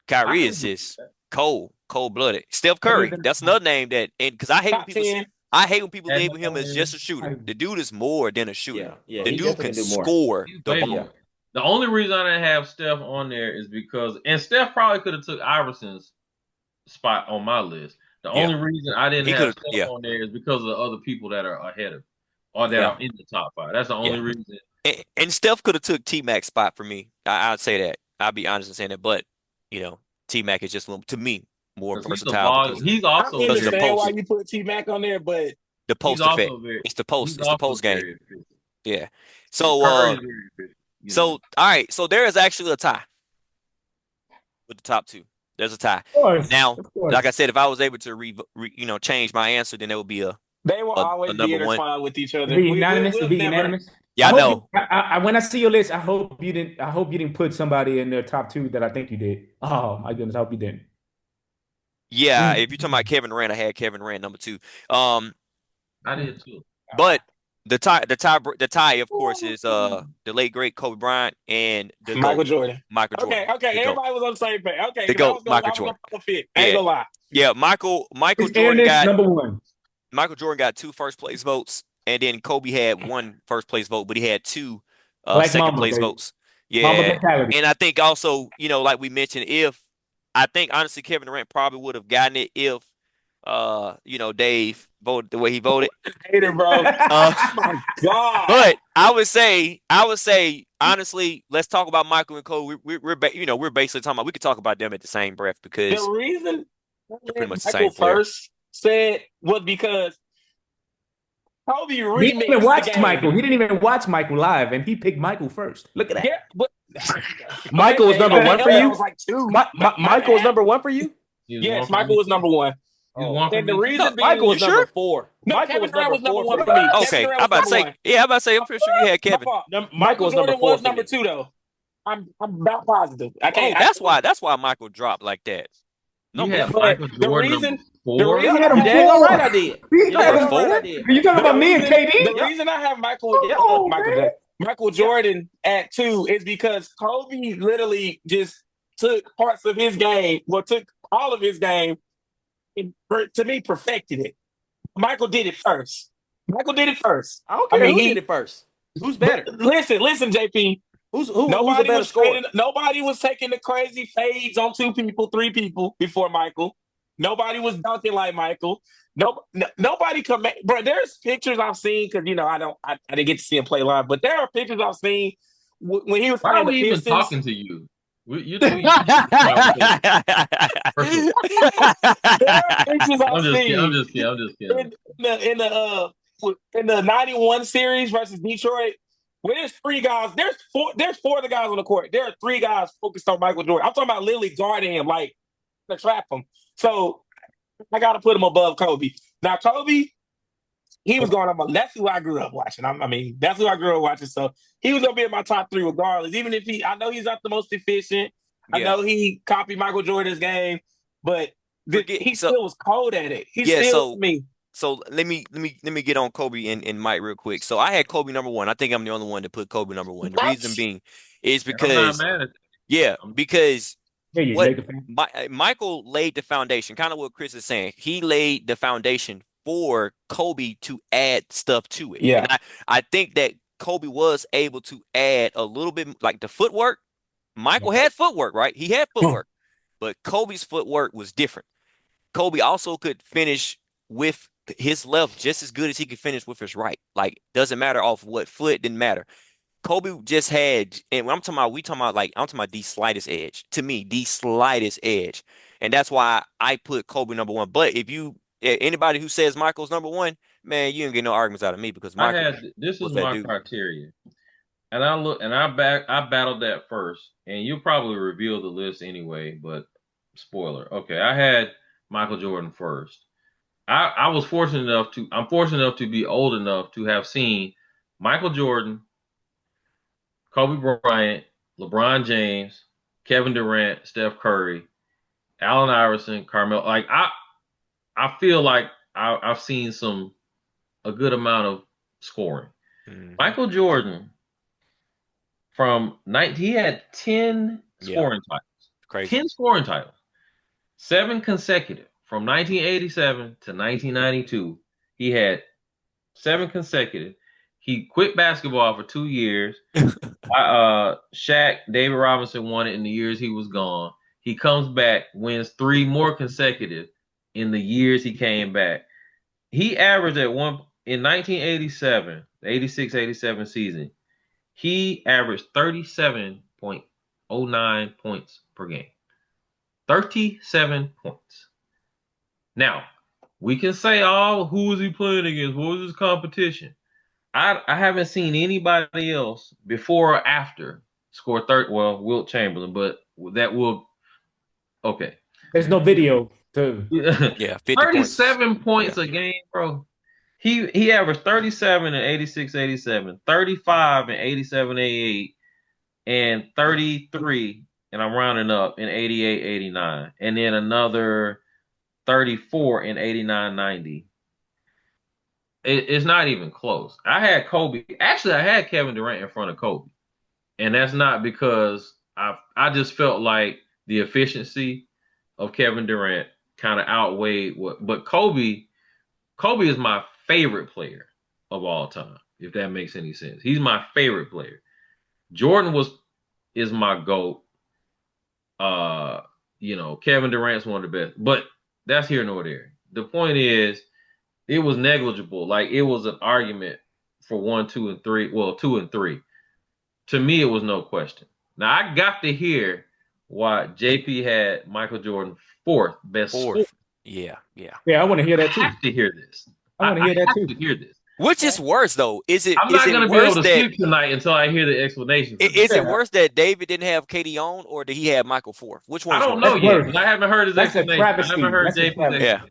Kyrie is just cold blooded. Steph Curry, that's another name that, and because I hate when Top people. 10. I hate when people label him as just a shooter. The dude is more than a shooter. Yeah, the he dude can definitely do more. score the Way ball. more. The only reason I didn't have Steph on there is because, and Steph probably could have took Iverson's spot on my list. The only reason I didn't have Steph on there is because of the other people that are ahead of, or that are in the top 5. That's the only reason. And Steph could have took T-Mac's spot for me. I'd say that. I'd be honest in saying that. But T-Mac is just to me more versatile. He's also. I understand why you put T-Mac on there, but the post effect. It's the post. It's the post game. Yeah. So all right. So there is actually a tie with the top 2. There's a tie. Now, like I said, if I was able to change my answer, then there would be they will always be intertwined with each other. Be unanimous. Be unanimous. Yeah, I know. When I see your list, I hope you didn't put somebody in the top 2 that I think you did. Oh my goodness, I hope you didn't. Yeah, if you're talking about Kevin Durant, I had Kevin Durant number 2. I did too. But the tie, of course, is the late great Kobe Bryant and the Michael Jordan. Okay, everybody was on the same page. Okay, the GOAT, Michael Jordan. I ain't gonna lie. Yeah, Michael Jordan got number 1. Michael Jordan got 2 first place votes, and then Kobe had 1 first place vote, but he had 2 second place votes. Yeah, and I think also, like we mentioned, I think honestly Kevin Durant probably would have gotten it if Dave voted the way he voted. Hater, bro. Oh my God. But I would say honestly, let's talk about Michael and Kobe. We're basically talking about, we could talk about them at the same breath because the reason pretty much the Michael same first said was because Kobe He didn't even watch Michael. He didn't even watch Michael live, and he picked Michael first. Look at that. Yeah, but Michael was number 1 for you. Was like 2. Michael was number 1 for you. Yes, Michael was number 1. And the reason being, Michael was number 4. No, Michael Kevin Durant was number 1 for me. Okay, I'm about to say, I'm pretty sure you had Kevin. Michael was number 4. Was number 2 though. I'm about positive. I can't. That's why Michael dropped like that. No, the reason I did. You talking about me and KD? The reason I have Michael Jordan at 2 is because Kobe literally just took parts of his game, took all of his game, and to me perfected it. Michael did it first. I don't care who did it first. Who's better? Listen, JP. Who's a better scorer? Nobody was taking the crazy fades on 2 people, 3 people before Michael. Nobody was dunking like Michael. Nobody bro. There's pictures I've seen because I didn't get to see him play live, but there are pictures I've seen when he was. Why are we even talking to you? I'm just kidding. In the 91 series versus Detroit, When there's three guys, there's four of the guys on the court. There are three guys focused on Michael Jordan. I'm talking about literally guarding him, like to trap him. So I got to put him above Kobe. Now, Kobe, he was going on my. That's who I grew up watching. That's who I grew up watching. So he was gonna be in my top three regardless. Even if I know he's not the most efficient. I know he copied Michael Jordan's game, but he still was cold at it. So let me get on Kobe and Mike real quick. So I had Kobe number one. I think I'm the only one to put Kobe number one. The reason being is because Michael laid the foundation, kind of what Chris is saying. He laid the foundation for Kobe to add stuff to it. Yeah. And I think that Kobe was able to add a little bit, like the footwork. Michael had footwork, right? He had footwork, but Kobe's footwork was different. Kobe also could finish with his left just as good as he could finish with his right. Like, doesn't matter off what foot, didn't matter. Kobe just had, and when I'm talking about the slightest edge. To me, the slightest edge. And that's why I put Kobe number one. But if anybody who says Michael's number one, man, you ain't get no arguments out of me because this is my criteria. And I battled that first, and you'll probably reveal the list anyway, but spoiler. Okay, I had Michael Jordan first. I'm fortunate enough to be old enough to have seen Michael Jordan, Kobe Bryant, LeBron James, Kevin Durant, Steph Curry, Allen Iverson, Carmelo. Like I feel like I've seen a good amount of scoring. Mm-hmm. Michael Jordan he had 10 scoring titles. Crazy. 10 scoring titles. 7 consecutive. From 1987 to 1992, he had 7 consecutive. He quit basketball for 2 years. Shaq, David Robinson won it in the years he was gone. He comes back, wins 3 more consecutive in the years he came back. He averaged in 1987, the 86-87 season, he averaged 37.09 points per game. 37 points. Now, we can say, who was he playing against? What was his competition? I haven't seen anybody else before or after score 30. Well, Wilt Chamberlain, but that will. Okay. There's no video to. Yeah, 37 points a game, bro. He averaged 37 in 86-87, 35 in 87-88, and 33, and I'm rounding up, in 88-89, and then another 34 in 89-90. It's not even close. I had Kobe. Actually, I had Kevin Durant in front of Kobe. And that's not because I just felt like the efficiency of Kevin Durant kind of outweighed but Kobe is my favorite player of all time, if that makes any sense. He's my favorite player. Jordan is my GOAT. Kevin Durant's one of the best. But that's here nor there. The point is, it was negligible. Like, it was an argument for 1, 2, and 3. Well, 2 and 3. To me, it was no question. Now, I got to hear why JP had Michael Jordan fourth best scorer. Yeah. I want to hear that too. I have to hear this. I want to hear that too. To hear this. Which is worse, though? I'm not going to be able to sleep tonight until I hear the explanation. Is it worse that David didn't have KD on, or did he have Michael fourth? Which one? I don't know yet. I haven't heard his explanation. I haven't heard JP's explanation.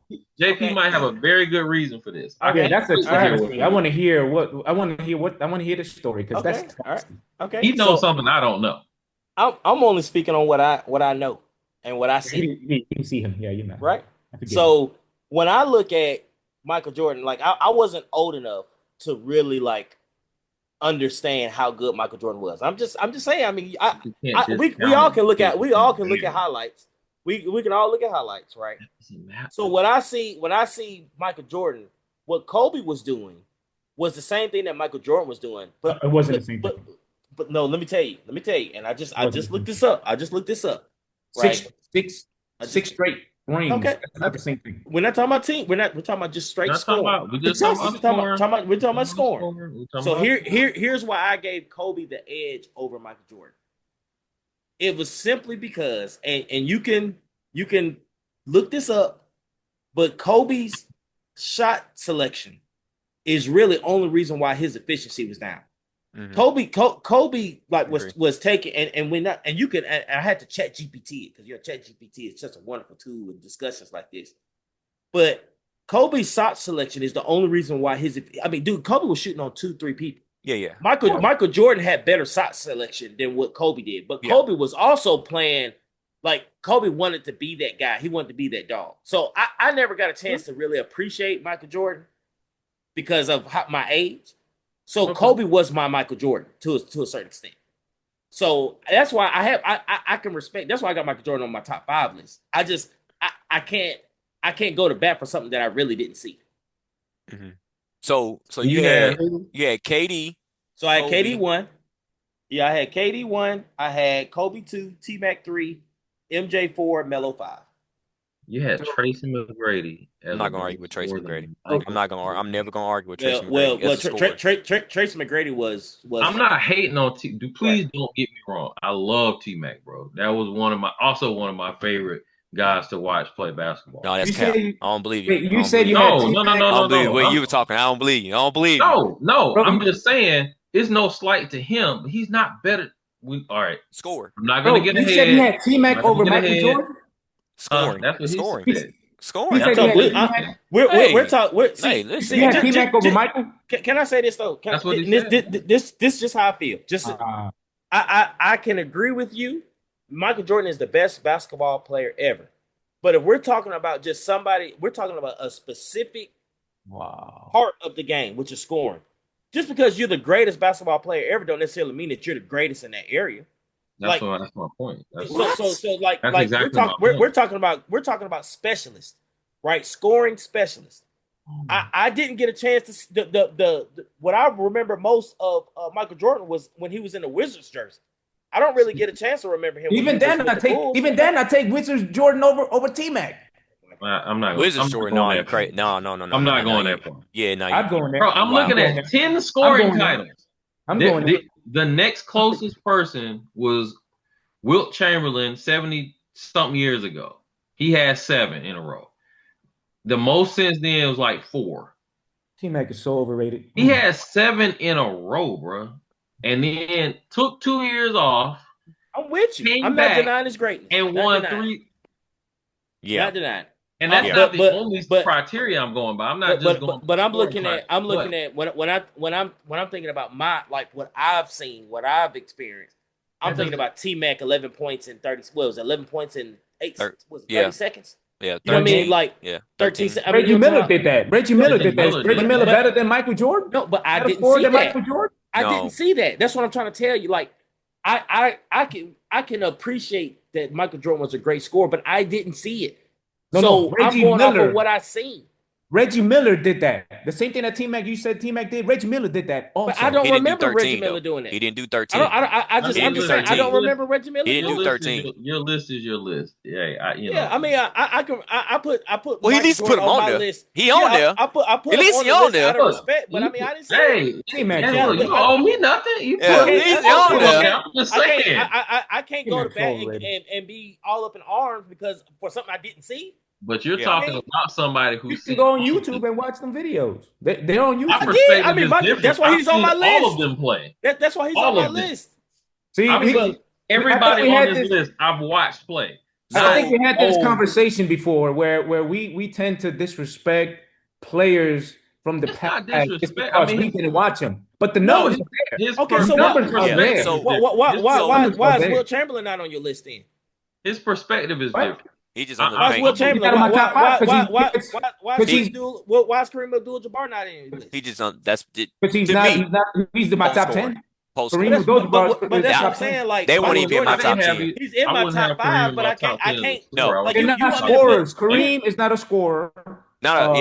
JP might have a very good reason for this. That's a travesty. I want to hear the story because that's all right. Okay. He knows something I don't know. I'm only speaking on what I know and what I see. You can see him. Yeah, you know. Right. So when I look at Michael Jordan, like I wasn't old enough to really like understand how good Michael Jordan was. I'm just saying. I mean, we all can look at highlights. We can all look at highlights, right? So when I see Michael Jordan, what Kobe was doing was the same thing that Michael Jordan was doing, but it wasn't the same thing. But no, let me tell you, and I just looked this up. Right? Six straight rings. Okay, that's not the same thing. We're not talking about team. We're talking about just straight scoring. We're talking about scoring. So here's why I gave Kobe the edge over Michael Jordan. It was simply because, and you can look this up, but Kobe's shot selection is really only reason why his efficiency was down. Kobe like was taken and when not and you could and I had to chat GPT it because your chat GPT is such a wonderful tool in discussions like this. But Kobe's shot selection is the only reason why dude, Kobe was shooting on 2-3 people. Yeah. Michael Jordan had better shot selection than what Kobe did, but Kobe was also playing like Kobe wanted to be that guy. He wanted to be that dog. So I never got a chance to really appreciate Michael Jordan because of my age. So Kobe was my Michael Jordan to a certain extent. So that's why I can respect. That's why I got Michael Jordan on my top 5 list. I can't go to bat for something that I really didn't see. Mm-hmm. So you had KD. So I had KD 1. Yeah, I had KD 1. I had Kobe 2, T-Mac 3, MJ 4, Melo 5. You had Tracy McGrady. I'm not gonna argue with Tracy McGrady. I'm never gonna argue with Tracy McGrady. Tracy McGrady was. I'm not hating on T. Please don't get me wrong. I love T-Mac, bro. That was one of my favorite guys to watch play basketball. No, that's cap. I don't believe you. You said you had T-Mac. No. Wait, you were talking. I don't believe you. I don't believe you. No. I'm just saying it's no slight to him. But he's not better. All right. Score. I'm not gonna get ahead. You said you had T-Mac over Michael Jordan. Scoring. That's what Scoring. Scoring. We're talking. Hey, listen. You had T-Mac over Michael. Can I say this though? That's what he said. This is just how I feel. I can agree with you. Michael Jordan is the best basketball player ever. But if we're talking about just somebody, we're talking about a specific part of the game, which is scoring. Just because you're the greatest basketball player ever, don't necessarily mean that you're the greatest in that area. That's my point. We're talking about specialists, right? Scoring specialists. I didn't get a chance to what I remember most of Michael Jordan was when he was in the Wizards jersey. I don't really get a chance to remember him. Even then, I take Wizards Jordan over T-Mac. I'm not. Wizards Jordan. No. I'm not going that far. Yeah, no. I'm going there. Bro, I'm looking at 10 scoring titles. I'm going there. The next closest person was Wilt Chamberlain 70-something years ago. He had 7 in a row. The most since then was like 4. T-Mac is so overrated. He had 7 in a row, bro. And then took 2 years off. I'm with you. I'm not denying his greatness. And won 3. Yeah. Not denying. And that's not the only criteria I'm going by. I'm not just going. But I'm looking at when I'm thinking about what I've seen, what I've experienced. I'm thinking about T-Mac 11 points in 30. What was it, 11 points in 30 seconds? Yeah, 13, you know what I mean? Like 13. Reggie Miller did that. Reggie Miller did that. Reggie Miller better than Michael Jordan? No, but I didn't see that. Michael Jordan? I didn't see that. That's what I'm trying to tell you. Like, I can appreciate that Michael Jordan was a great scorer, but I didn't see it. So I'm going off of what I seen. Reggie Miller did that. The same thing that T-Mac, you said T-Mac did. Reggie Miller did that also. But I don't remember Reggie Miller doing that. He didn't do 13. I'm just saying I don't remember Reggie Miller. He didn't do 13. Your list is your list. Yeah, I mean, I put. Well, he at least put him on there. List. He on there. I put at least he on there. Out of respect, but I mean, I didn't say. T-Mac, you don't owe me nothing. You he's on there. I'm just saying. I can't go to bat and be all up in arms because for something I didn't see. But you're talking about somebody who you can go on YouTube and watch them videos. They're on YouTube. That's why he's on my list. All of them play. That's why he's on my list. See, everybody on this list I've watched play. I think we had this conversation before where we tend to disrespect players from the past just because we didn't watch them. But the numbers are there. Okay, so why is Will Chamberlain not on your list then? His perspective is different. He just on the why is Will Chamberlain? Why is Kareem Abdul-Jabbar not in your list? He just on that's because he's in my top 10. Kareem Abdul-Jabbar, but that's what I'm saying. Like they won't even be in my top 10. He's in my top 5, but I can't. No, like, they're not scorers. Kareem is not a scorer. Not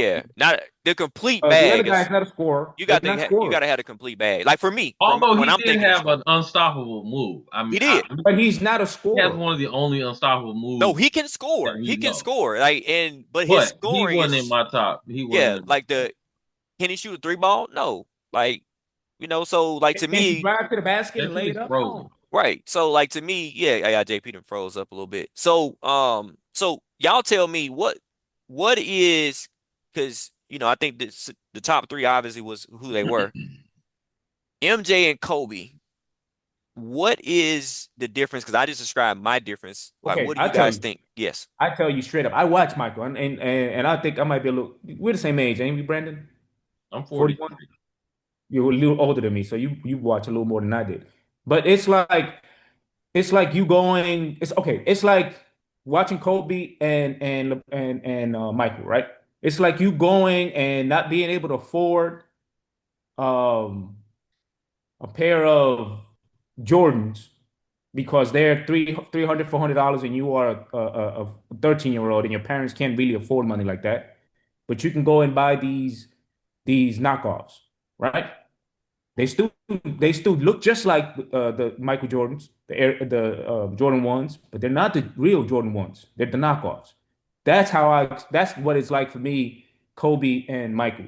the complete bag. The other guy's not a scorer. You got to have a complete bag. Like for me, although he did have an unstoppable move. I mean, he did, but he's not a scorer. He has one of the only unstoppable moves. No, he can score. He can score. Like but his scoring he wasn't in my top. He wasn't. Like can he shoot a 3-ball? No. Like so like to me, drive to the basket and lay it up. Right. So like to me, JP done froze up a little bit. So so y'all tell me what is, because I think the top 3 obviously was who they were. MJ and Kobe, what is the difference? Because I just described my difference. Like, Okay, what do you guys think? Yes. I tell you straight up. I watch Michael, and I think I might be a little. We're the same age, ain't we, Brandon? I'm 41. 43. You're a little older than me, so you watch a little more than I did. But it's like you going. It's okay. It's like watching Kobe and Michael, right? It's like you going and not being able to afford um a pair of Jordans because they're $300 $400 and you are a 13-year-old and your parents can't really afford money like that. But you can go and buy these knockoffs, right? They still look just like the Michael Jordans, the Jordan ones, but they're not the real Jordan ones. They're the knockoffs. That's what it's like for me, Kobe and Michael.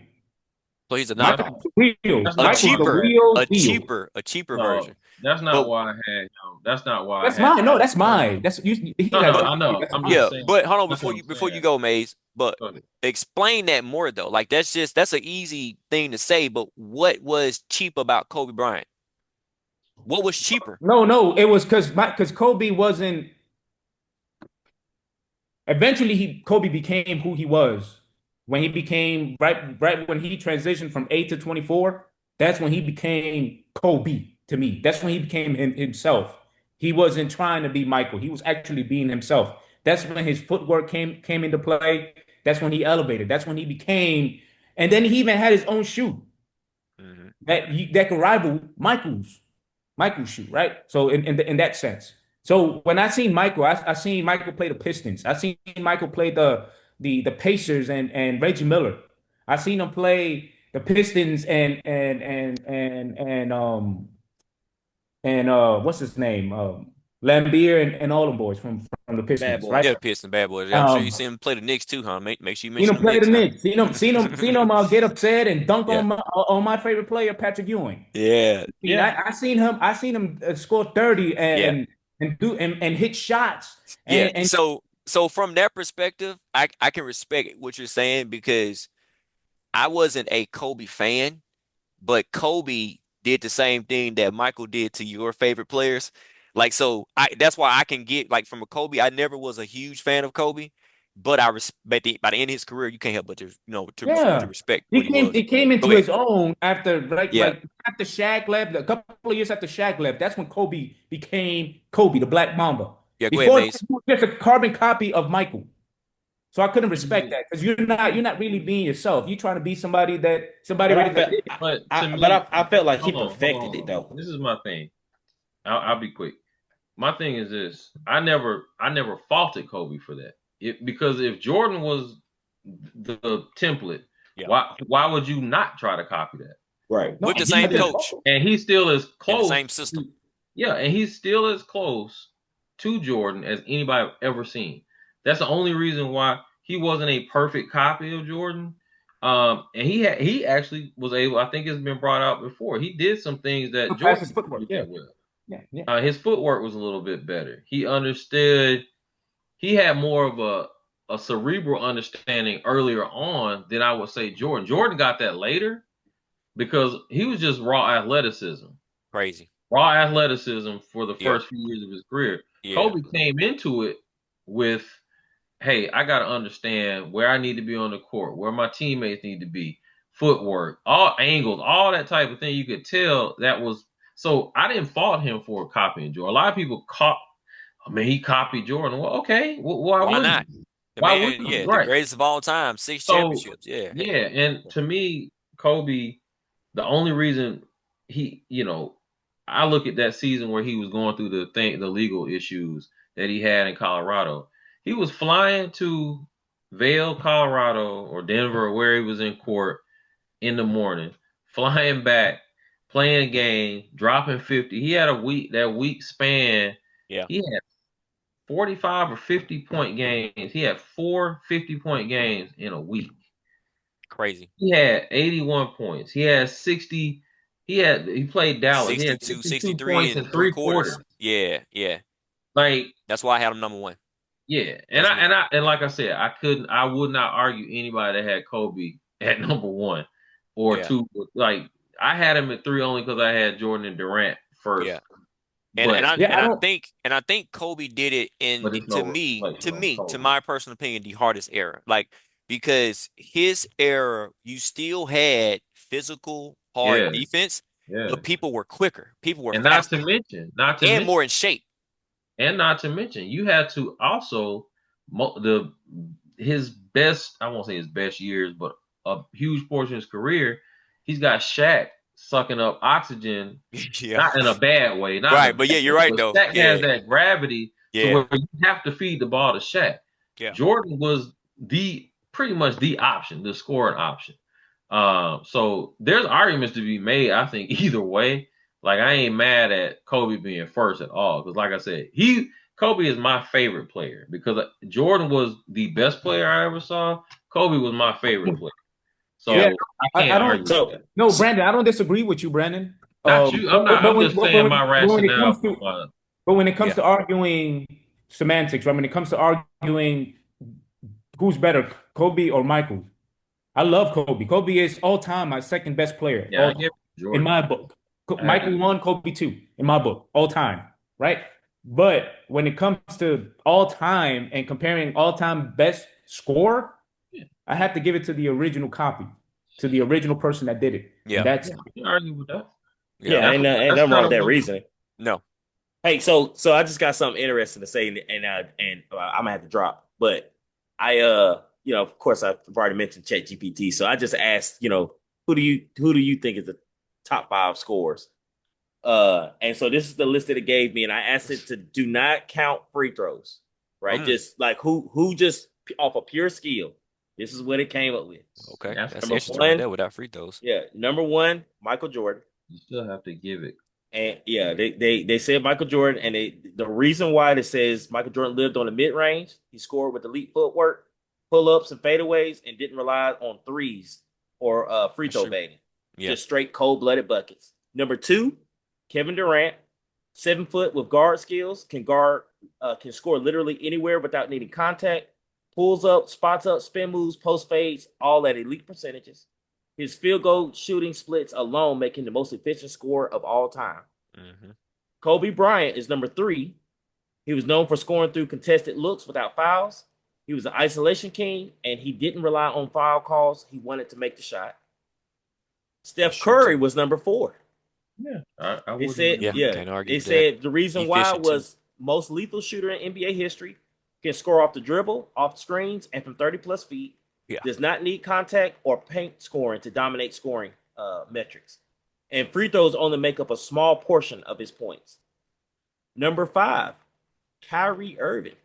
So he's a knockoff. Michael's the real. That's A not Michael's why. the cheaper, real a deal. cheaper, a cheaper No, version. that's not But why I had him. That's not why I That's had mine. No, him. that's mine. That's you. He No, has no, other. I know. That's I'm mine. just yeah, saying. but hold on That's what I'm before you saying. go, Maze. But Go ahead. explain that more though. Like that's an easy thing to say. But what was cheap about Kobe Bryant? What was cheaper? No, it was because Kobe wasn't. Eventually, Kobe became who he was when he became right when he transitioned from 8 to 24. That's when he became Kobe to me. That's when he became himself. He wasn't trying to be Michael. He was actually being himself. That's when his footwork came into play. That's when he elevated. That's when he became. And then he even had his own shoe Mhm. that could rival Michael's shoe, right? So in that sense. So when I seen Michael, I seen Michael play the Pistons. I seen Michael play the Pacers and Reggie Miller. I seen him play the Pistons and what's his name? Lambeer and all them boys from the Bad Pistons, right? Yeah, boys. the Pistons, bad boys. Yeah, I'm sure you Um, seen him play the Knicks too, huh? Make sure you seen mention him them play the Knicks now. Knicks. Seen him get upset and dunk Yeah, on my favorite player, Patrick Ewing. yeah, I mean, yeah, I seen him score 30 yeah, and hit shots yeah. and So from that perspective, I can respect what you're saying because I wasn't a Kobe fan, but Kobe did the same thing that Michael did to your favorite players. Like so I that's why I can get like from a Kobe, I never was a huge fan of Kobe, but I respect by the end of his career, you can't help but to to yeah. respect He what he came was. he came Go into ahead. his own after Yeah. after Shaq left, a couple of years after Shaq left. That's when Kobe became Kobe, the Black Mamba. Yeah, go ahead, Before that, Mace. he was just a carbon copy of Michael. So I couldn't respect Yeah, that because you're not really being yourself. You're trying to be somebody But ready I to felt, hit. but to but me, I felt like he hold perfected it on. though. This is my thing. I'll be quick. My thing is this: I never faulted Kobe for that. Because if Jordan was the template, Yeah. why would you not try to copy that? Right. No, With the And I same he's didn't. coach and he's still as in the close. same system. Yeah, and he's still as close to Jordan as anybody I've ever seen. That's the only reason why he wasn't a perfect copy of Jordan. And he actually was able. I think it's been brought out before. He did some things that Past his Jordan footwork. didn't do Yeah, that well. yeah. His footwork was a little bit better. He understood. He had more of a cerebral understanding earlier on than I would say Jordan. Jordan got that later because he was just raw athleticism. Crazy. Raw athleticism for the Yep. first few years of his career. Yeah. Kobe came into it with, hey, I got to understand where I need to be on the court, where my teammates need to be, footwork, all angles, all that type of thing. You could tell that was so. I didn't fault him for copying Jordan. A lot of people I mean, he copied Jordan. Well, okay, why Why wouldn't not? you? The Why man, wouldn't you? yeah, the Right. greatest of all time, six So championships. Yeah. Hey. yeah, and to me, Kobe, the only reason I look at that season where he was going through the legal issues that he had in Colorado. He was flying to Vail, Colorado, or Denver, or where he was in court in the morning, flying back, playing a game, dropping 50. He had that week span. Yeah. He had 45 or 50-point games. He had 4 50-point games in a week. Crazy. He had 81 points. He had 60. He played Dallas. He had 62, 62 63 points in and three three quarters. quarters. Yeah, yeah. Like, That's why I had him number one. yeah. And That's I me. and I and like I said, I would not argue anybody that had Kobe at number one or Yeah. two. Like, I had him at 3 only because I had Jordan and Durant first. Yeah. I think Kobe did it in to my personal opinion, the hardest era. Like, because his era, you still had physical hard defense, but people were quicker, people were faster, and more in shape. And not to mention, you had to also his best, I won't say his best years, but a huge portion of his career, he's got Shaq sucking up oxygen, not in a bad way. Right, but yeah, you're right, though. Shaq has that gravity to where you have to feed the ball to Shaq. Yeah. Jordan was pretty much the option, the scoring option. So there's arguments to be made, I think, either way. Like, I ain't mad at Kobe being first at all, because like I said, Kobe is my favorite player, because Jordan was the best player I ever saw. Kobe was my favorite player. So I can't argue with that. No, Brandon, I don't disagree with you, Brandon. I'm just saying my rationale. But when it comes to arguing semantics, right? When it comes to arguing who's better, Kobe or Michael, I love Kobe. Kobe is all time my second best player in my book. Michael 1, Kobe 2 in my book, all time, right? But when it comes to all time and comparing all time best score, I have to give it to the original copy, to the original person that did it. Yeah, that's argue with that. Yeah, ain't nothing wrong with that reasoning. No. Hey, so I just got something interesting to say, and I'm gonna have to drop. But I of course I've already mentioned ChatGPT, so I just asked, who do you think is the top 5 scores? And so this is the list that it gave me, and I asked it to do not count free throws, right? Just like who just off of pure skill. This is what it came up with. Okay, that's interesting right there without free throws. Yeah, number 1, Michael Jordan. You still have to give it. And yeah, they said Michael Jordan, and the reason why it says Michael Jordan lived on the mid range, he scored with elite footwork, pull ups and fadeaways, and didn't rely on threes or free throw baiting. Just straight cold blooded buckets. Number 2, Kevin Durant, 7 foot with guard skills, can score literally anywhere without needing contact. Pulls up, spots up, spin moves, post fades, all at elite percentages. His field goal shooting splits alone make him the most efficient scorer of all time. Mm-hmm. Kobe Bryant is number 3. He was known for scoring through contested looks without fouls. He was an isolation king, and he didn't rely on foul calls. He wanted to make the shot. Steph Curry was number 4. Yeah, they said the reason why was most lethal shooter in NBA history. Can score off the dribble, off screens, and from 30-plus feet. Yeah. Does not need contact or paint scoring to dominate scoring metrics. And free throws only make up a small portion of his points. Number 5, Kyrie Irving.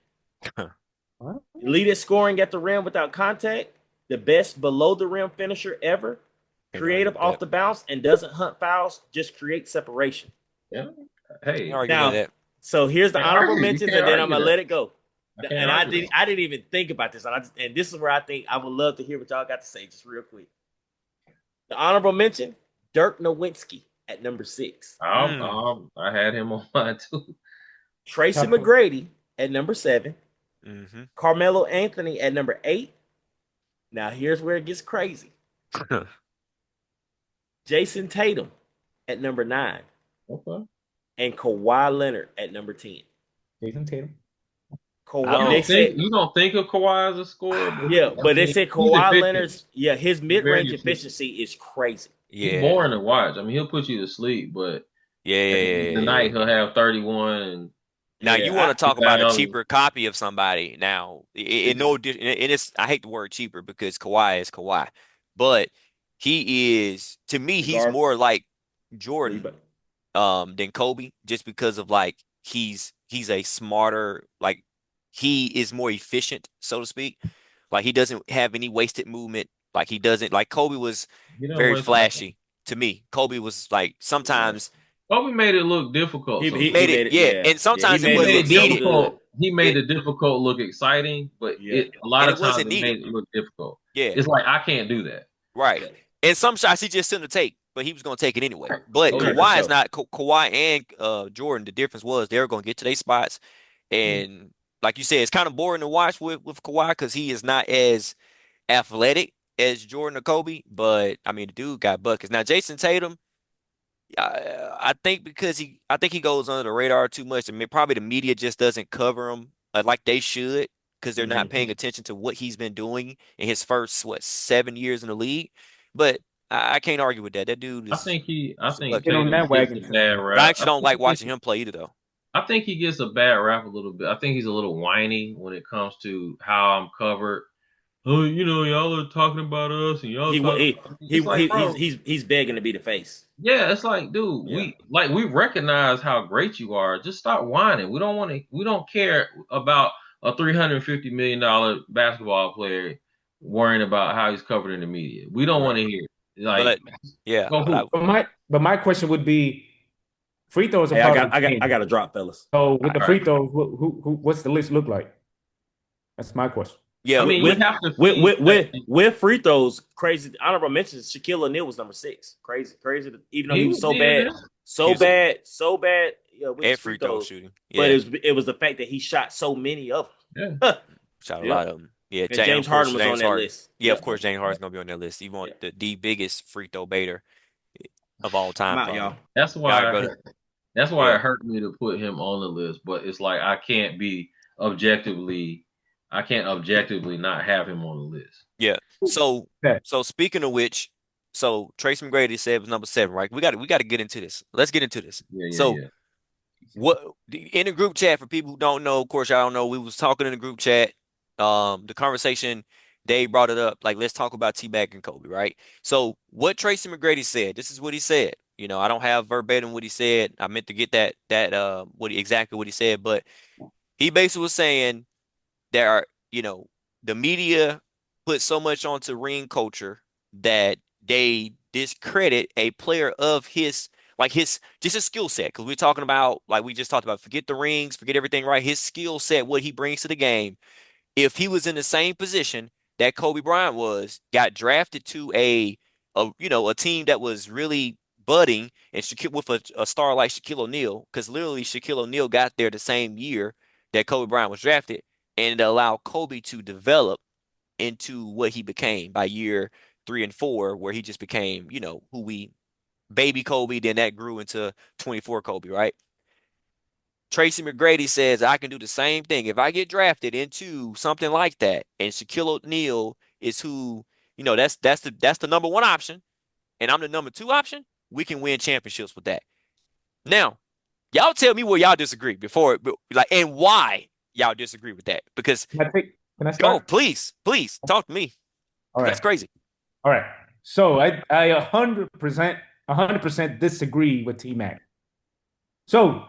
Lead at scoring at the rim without contact. The best below-the-rim finisher ever. Creative off the bounce and doesn't hunt fouls, just create separation. Yeah. Hey. Now, so here's the honorable mentions, and then I'm going to let it go. And I didn't even think about this, and this is where I think I would love to hear what y'all got to say, just real quick. The honorable mention: Dirk Nowitzki at number 6. I had him on mine too. Tracy McGrady at number 7. Mm-hmm. Carmelo Anthony at number 8. Now here's where it gets crazy. Jason Tatum at number 9. Okay. And Kawhi Leonard at number 10. Jason Tatum. You don't think of Kawhi as a scorer? Yeah, but they said Kawhi Leonard's his mid-range efficiency is crazy. Yeah, he's boring to watch. I mean, he'll put you to sleep, but tonight he'll have 31. And now you want to talk about a cheaper copy of somebody? Now, it's I hate the word cheaper because Kawhi is Kawhi, but he is, to me, he's more like Jordan than Kobe, just because of like he's a smarter, like. He is more efficient, so to speak. Like, he doesn't have any wasted movement. Like, he doesn't, like Kobe was very flashy to me. Kobe was like, sometimes Kobe made it look difficult. He made it, and sometimes it wasn't needed. He made the difficult look exciting, but a lot of times it made it look difficult. Yeah, it's like, I can't do that. Right. And some shots he just shouldn't take, but he was going to take it anyway. But Kawhi is not. Kawhi and Jordan, the difference was they were going to get to their spots, and like you said, it's kind of boring to watch with Kawhi because he is not as athletic as Jordan or Kobe, but I mean, the dude got buckets. Now, Jason Tatum, I think I think he goes under the radar too much. I mean, probably the media just doesn't cover him like they should because they're not paying attention to what he's been doing in his first 7 years in the league. But I can't argue with that. That dude is. I think Get on Tatum that gets wagon a too. bad I rap. actually don't like watching him play either, though. I think he gets a bad rap a little bit. I think he's a little whiny when it comes to how I'm covered. Oh, y'all are talking about us and y'all talking about me. It's like, bro, he's begging to be the face. yeah, it's like, dude, we recognize how great you are. Just stop whining. We don't care about a $350 million basketball player worrying about how he's covered in the media. We don't want to hear it. Like, yeah. But my question would be, free throws are Hey, part of the game. I got to drop, fellas. So with the free throws, what's the list look like? That's my question. Yeah, I mean, you have to with free throws, crazy. Honorable mentions, Shaquille O'Neal was number 6. Crazy. Even though he was so bad. Yeah, with free throw shooting. Yeah. But it was the fact that he shot so many of them. Yeah. Shot a lot of them. Yeah, and James Harden was on that list. Yeah, of course, James Harden's gonna be on that list. You want the biggest free throw baiter of all time. I'm out, y'all. That's why. That's why it hurt me to put him on the list. But it's like I can't objectively not have him on the list. Yeah. So speaking of which, so Tracy McGrady said it was number 7, right? We got to get into this. Let's get into this. What in the group chat for people who don't know, of course, y'all don't know. We was talking in the group chat. The conversation, Dave brought it up. Like, let's talk about T-Mac and Kobe, right? So what Tracy McGrady said, this is what he said. I don't have verbatim what he said. I meant to get that exactly what he said, but he basically was saying there are, the media put so much onto ring culture that they discredit a player of his just his skill set. Because we're talking about, like we just talked about, forget the rings, forget everything, right? His skill set, what he brings to the game. If he was in the same position that Kobe Bryant got drafted to a team that was really budding and with a star like Shaquille O'Neal, because literally Shaquille O'Neal got there the same year that Kobe Bryant was drafted, and it allowed Kobe to develop into what he became by year 3 and 4, where he just became, baby Kobe, then that grew into 24 Kobe, right? Tracy McGrady says I can do the same thing. If I get drafted into something like that, and Shaquille O'Neal is who, that's the number 1 option, and I'm the number 2 option, we can win championships with that. Now, y'all tell me where y'all disagree and why y'all disagree with that. Because can I start? Go, please talk to me. All right. That's crazy. All right. So I 100% disagree with T-Mac. So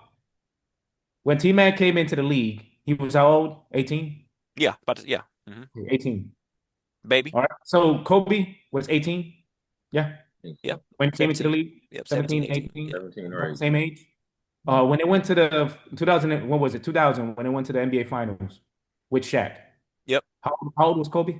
when T-Mac came into the league, he was how old? 18? Yeah, 18. Baby. All right. So Kobe was 18. Yeah. Yeah. When he came into the league? Yep, 17, 18. 17, right. Same age. When they went to the 2000, what was it? 2000, when they went to the NBA Finals with Shaq. Yep. How old was Kobe?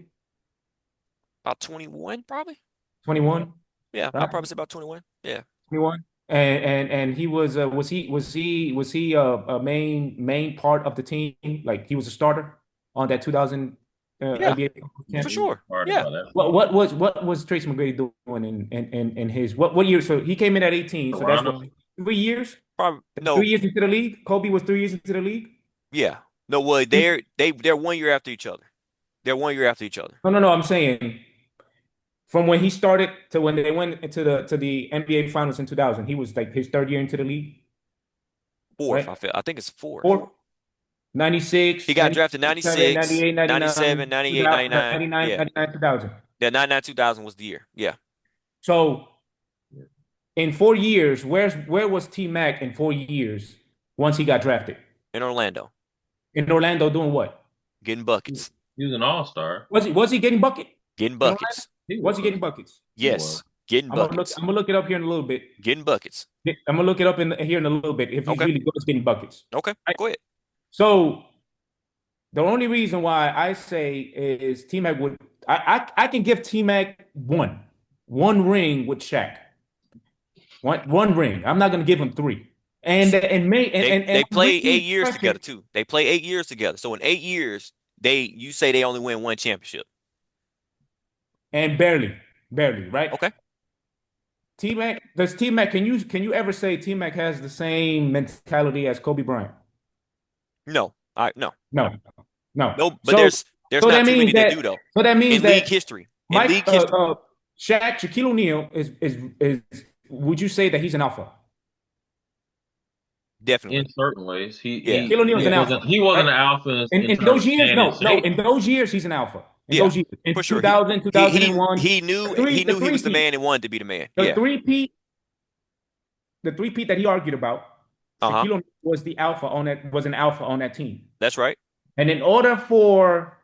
About 21, probably. 21. Yeah, right? I'll probably say about 21. Yeah. 21. And he was he a main part of the team? Like he was a starter on that 2000 NBA for sure. Yeah. What was Tracy McGrady doing in his what year? So he came in at 18. So that's what, 3 years. Probably no. 3 years into the league. Kobe was 3 years into the league. Yeah. No. Well, they're 1 year after each other. They're 1 year after each other. No. I'm saying from when he started to when they went into the NBA Finals in 2000, he was like his 3rd year into the league. 4th, right? I think it's 4th. 4th. 96. He got drafted 96, 98, 99, 97, 98, 99. 99, 2000. Yeah, 99, 2000 was the year. Yeah. So in 4 years, where was T-Mac in 4 years once he got drafted? In Orlando. In Orlando doing what? Getting buckets. He was an all-star. Was he getting bucket? Getting buckets. Was he getting buckets? Yes. Getting buckets. I'm gonna look it up here in a little bit. Getting buckets. I'm gonna look it up here in a little bit if he's really good at getting buckets. Okay, go ahead. So the only reason why I say is T-Mac would I can give T-Mac one ring with Shaq. One ring. I'm not gonna give him 3. They play 8 years together too. They play 8 years together. So in 8 years, you say they only win 1 championship. and barely, right? Okay. T-Mac, can you ever say T-Mac has the same mentality as Kobe Bryant? No, no, No, no. no. But So there's so not that too means many that that do though. so that means In league that history, in Mike league history, Shaquille O'Neal is would you say that he's an alpha? In definitely. certain ways, he Yeah, he Shaquille O'Neal is he an yeah, alpha, wasn't he wasn't right? an alpha in In those terms of years, staying in no. shape. In those years, he's an alpha. In yeah, those years, in for sure. 2000, He 2001, he the knew he was the three-peat, man and wanted to be the man. the Yeah. three-peat, the three-peat that he argued about, Uh-huh. Shaquille O'Neal was the alpha on that, was an alpha on that team. That's right. And in order for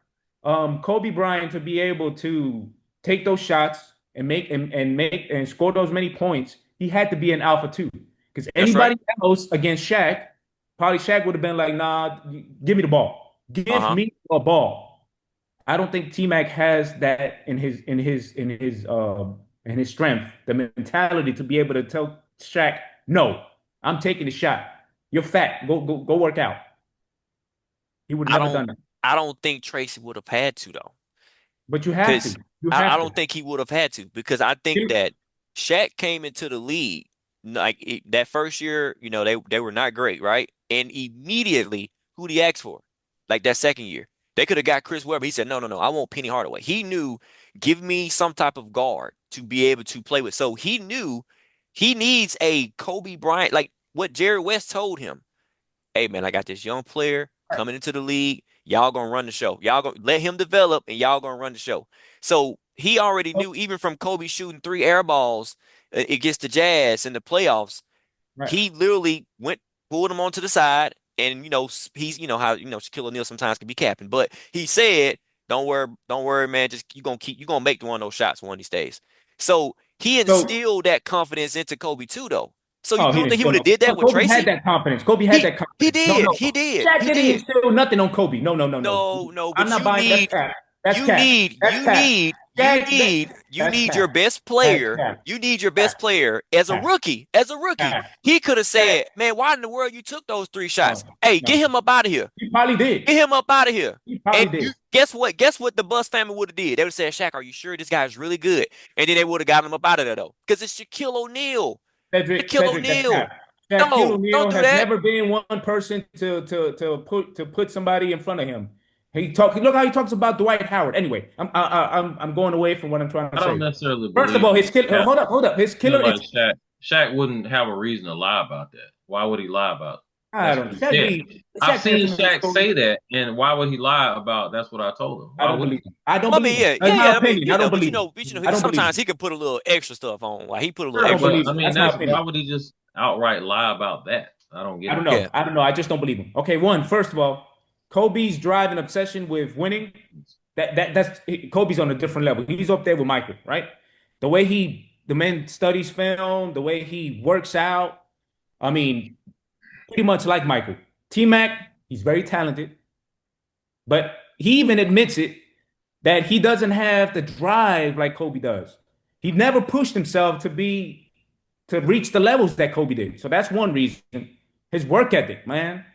Kobe Bryant to be able to take those shots and score those many points, he had to be an alpha too. Because That's right. anybody else against Shaq, probably Shaq would have been like, "Nah, give me the ball. Give Uh-huh. me a ball." I don't think T Mac has that in his strength, the mentality to be able to tell Shaq, "No, I'm taking the shot. You're fat. Go work out." He would have I never don't done that. I don't think Tracy would have had to though. But you have to. Because You I have to. don't think he would have had to because I think that Shaq came into the league that first year, they were not great, right? And immediately, who did he ask for? Like that second year, they could have got Chris Webber. He said, "No, no, no, I want Penny Hardaway." He knew, give me some type of guard to be able to play with. So he knew he needs a Kobe Bryant, like what Jerry West told him. Hey man, I got this young player coming into the league. Y'all gonna run the show. Y'all gonna let him develop and y'all gonna run the show. So he already Oh, knew even from Kobe shooting 3 air balls against the Jazz in the playoffs, right. he literally pulled him onto the side, and he's how Shaquille O'Neal sometimes can be capping, but he said, don't worry, man. Just you gonna make one of those shots one of these days. So he So, instilled that confidence into Kobe too, though. So you oh, he don't didn't think he still would have no. did that with Kobe had Tracy? that confidence. Kobe had He that he confidence. No, did. no. He did. Shaq He didn't did. instill nothing on Kobe. No, no, no, no. No, no, I'm but not buying. That's cap. That's cap. That's cap. Shaq, you that's need your cap. best That's player. cap. You need your Cap. best player as a Cap. rookie. As a rookie, Cap. he could have Cap. said, "Man, why in the world you took those 3 shots? No, Hey, get no. him up out of here. He probably did. Get him up out of here." He probably And you did. guess what? Guess what the Bus family would have did? They would have said, "Shaq, are you sure this guy is really good?" And then they would have got him up out of there though, because it's Shaquille O'Neal. Shaquille That's O'Neal. cap. Shaquille No, don't O'Neal do has that. never been one person to put somebody in front of him. Look how he talks about Dwight Howard. Anyway, I'm going away from what I'm trying to I don't say. necessarily First of believe all, that his killer. Shaq Hold up. His feel killer like is. Shaq wouldn't have a reason to lie about that. Why would he lie about it? I That's don't. what he said. I've Shaq be seen telling me Shaq stories. say that, and why would he lie about that's what I told him? I Why don't would believe he? him. I don't I believe mean, him. yeah, That's yeah, my yeah. I mean, opinion. I don't but believe him. I don't believe sometimes him. he could put a little extra stuff on. Like he put a little I Yeah, don't extra but believe stuff. I him. mean That's my why opinion. would he just outright lie about that? I don't get I don't it. Yeah, know. I don't know. I just don't believe him. Okay, first of all, Kobe's drive and obsession with winning, that's Kobe's on a different level. He's up there with Michael, right? The man studies film, the way he works out. I mean, pretty much like Michael. T Mac, he's very talented, but he even admits it that he doesn't have the drive like Kobe does. He never pushed himself to reach the levels that Kobe did. So that's one reason. His work ethic, man.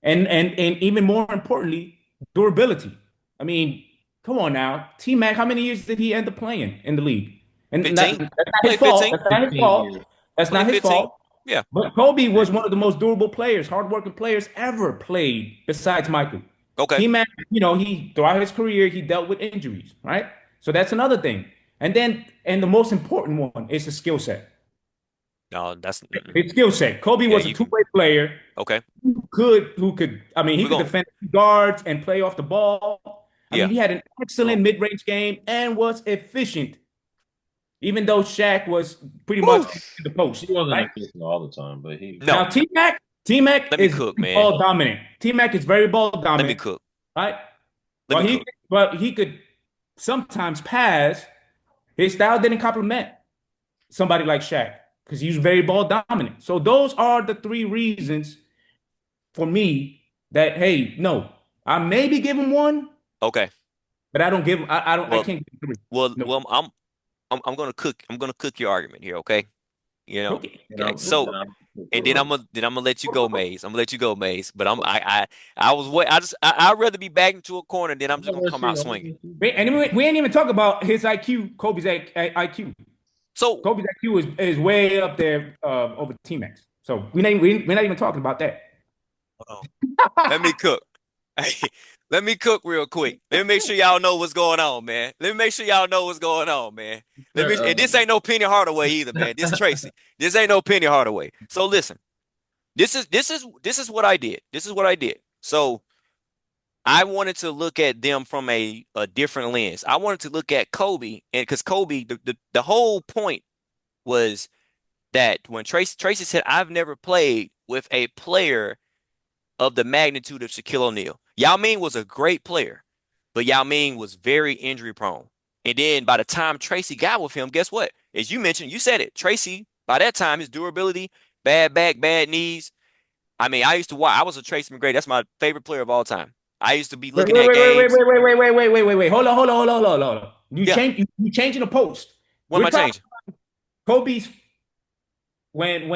And even more importantly, durability. I mean, come on now. T Mac, how many years did he end up playing in the league? And 15. that's not his Play fault. 15. That's not his 15 fault. years. That's Play not his 15. fault. Yeah. But Kobe was one of the most durable players, hardworking players ever played besides Michael. Okay. T Mac, he throughout his career, he dealt with injuries, right? So that's another thing. And the most important one is the skill set. No, that's His skill set. Kobe yeah. was a You can. two-way player Okay. I mean, he We're could going. defend guards and play off the ball. I mean, Yeah. he had an excellent mid-range game and was efficient, even though Shaq was pretty much Whew. in the post, He wasn't right? efficient all the time, but he. No. Now, T-Mac Let me is cook, very man. ball dominant. T-Mac is very ball Let me dominant, cook. right? Let me cook. But he could sometimes pass. His style didn't complement somebody like Shaq because he was very ball dominant. So those are the three reasons for me that hey, no, I maybe give him one, Okay. but I don't give him. I Well, can't give him three. well, No, well. I'm gonna cook. I'm gonna cook your argument here. Okay. You know. Okay. So and then I'm gonna let you go, Maze. I'm gonna let you go, Maze. But I was wait. I'd rather be back into a corner than I'm just gonna come out swinging. We ain't even talk about his IQ, Kobe's IQ. So Kobe's IQ is way up there over T-Max. So we're not even talking about that. let me cook. Hey, let me cook real quick. Let me make sure y'all know what's going on, man. Let me make sure y'all know what's going on, man. And this ain't no Penny Hardaway either, man. This is Tracy. This ain't no Penny Hardaway. So listen, this is what I did. This is what I did. So I wanted to look at them from a different lens. I wanted to look at Kobe, and because Kobe, the whole point was that when Tracy said, I've never played with a player of the magnitude of Shaquille O'Neal. Yao Ming was a great player, but Yao Ming was very injury prone. And then by the time Tracy got with him, guess what? As you mentioned, you said it. Tracy, by that time, his durability, bad back, bad knees. I mean, I used to watch. I was a Tracy McGrady. That's my favorite player of all time. I used to be looking at games. Wait. Hold on. Yeah. You changing the post. What am I changing? Kobe's when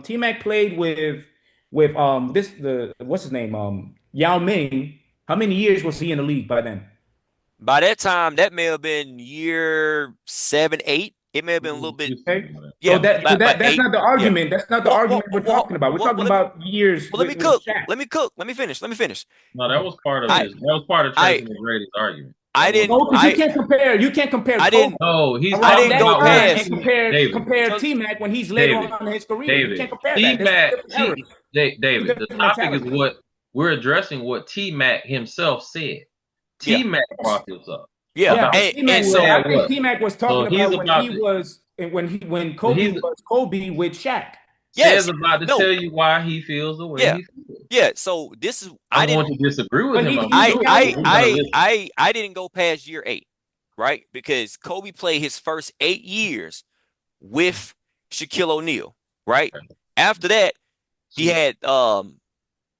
T-Mac played with what's his name? Yao Ming, how many years was he in the league by then? By that time, that may have been year 7, 8. It may have been a little bit. Okay. Yeah, So that's 8. not the argument. Yeah. That's not the argument we're talking about. We're talking about years. Well, let me cook. Let me cook. Let me finish. Let me finish. No, that was part of his. That was part of Tracy McGrady's argument. I didn't. No, because you can't compare. You can't compare. I didn't. No, he's I didn't go past. And compare T-Mac when he's later on in his career. You can't compare that. David, the topic is what we're addressing. What T-Mac himself said. T-Mac brought this up. Yeah, and so I think T-Mac was talking about when Kobe was Kobe with Shaq. Yes, about to tell you why he feels the way he feels. Yeah, so this is I want to disagree with him. I didn't go past year 8, right? Because Kobe played his first 8 years with Shaquille O'Neal, right? After that, he had let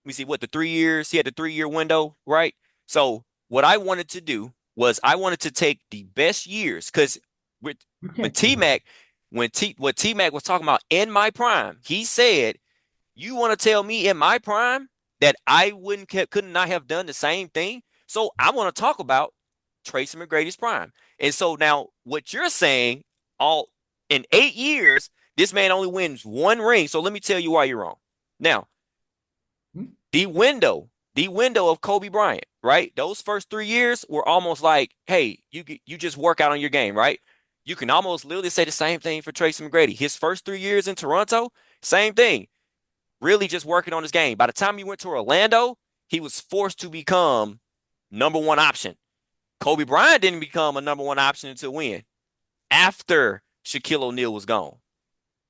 me see what the 3 years. He had the 3-year window, right? So what I wanted to do was I wanted to take the best years because with T-Mac, what T-Mac was talking about in my prime, he said, you want to tell me in my prime that I could not have done the same thing? So I want to talk about Tracy McGrady's prime. And so now what you're saying, all in 8 years, this man only wins 1 ring. So let me tell you why you're wrong. Now, the window of Kobe Bryant, right? Those first 3 years were almost like, hey, you just work out on your game, right? You can almost literally say the same thing for Tracy McGrady. His first 3 years in Toronto, same thing. Really just working on his game. By the time he went to Orlando, he was forced to become number 1 option. Kobe Bryant didn't become a number 1 option until when? After Shaquille O'Neal was gone.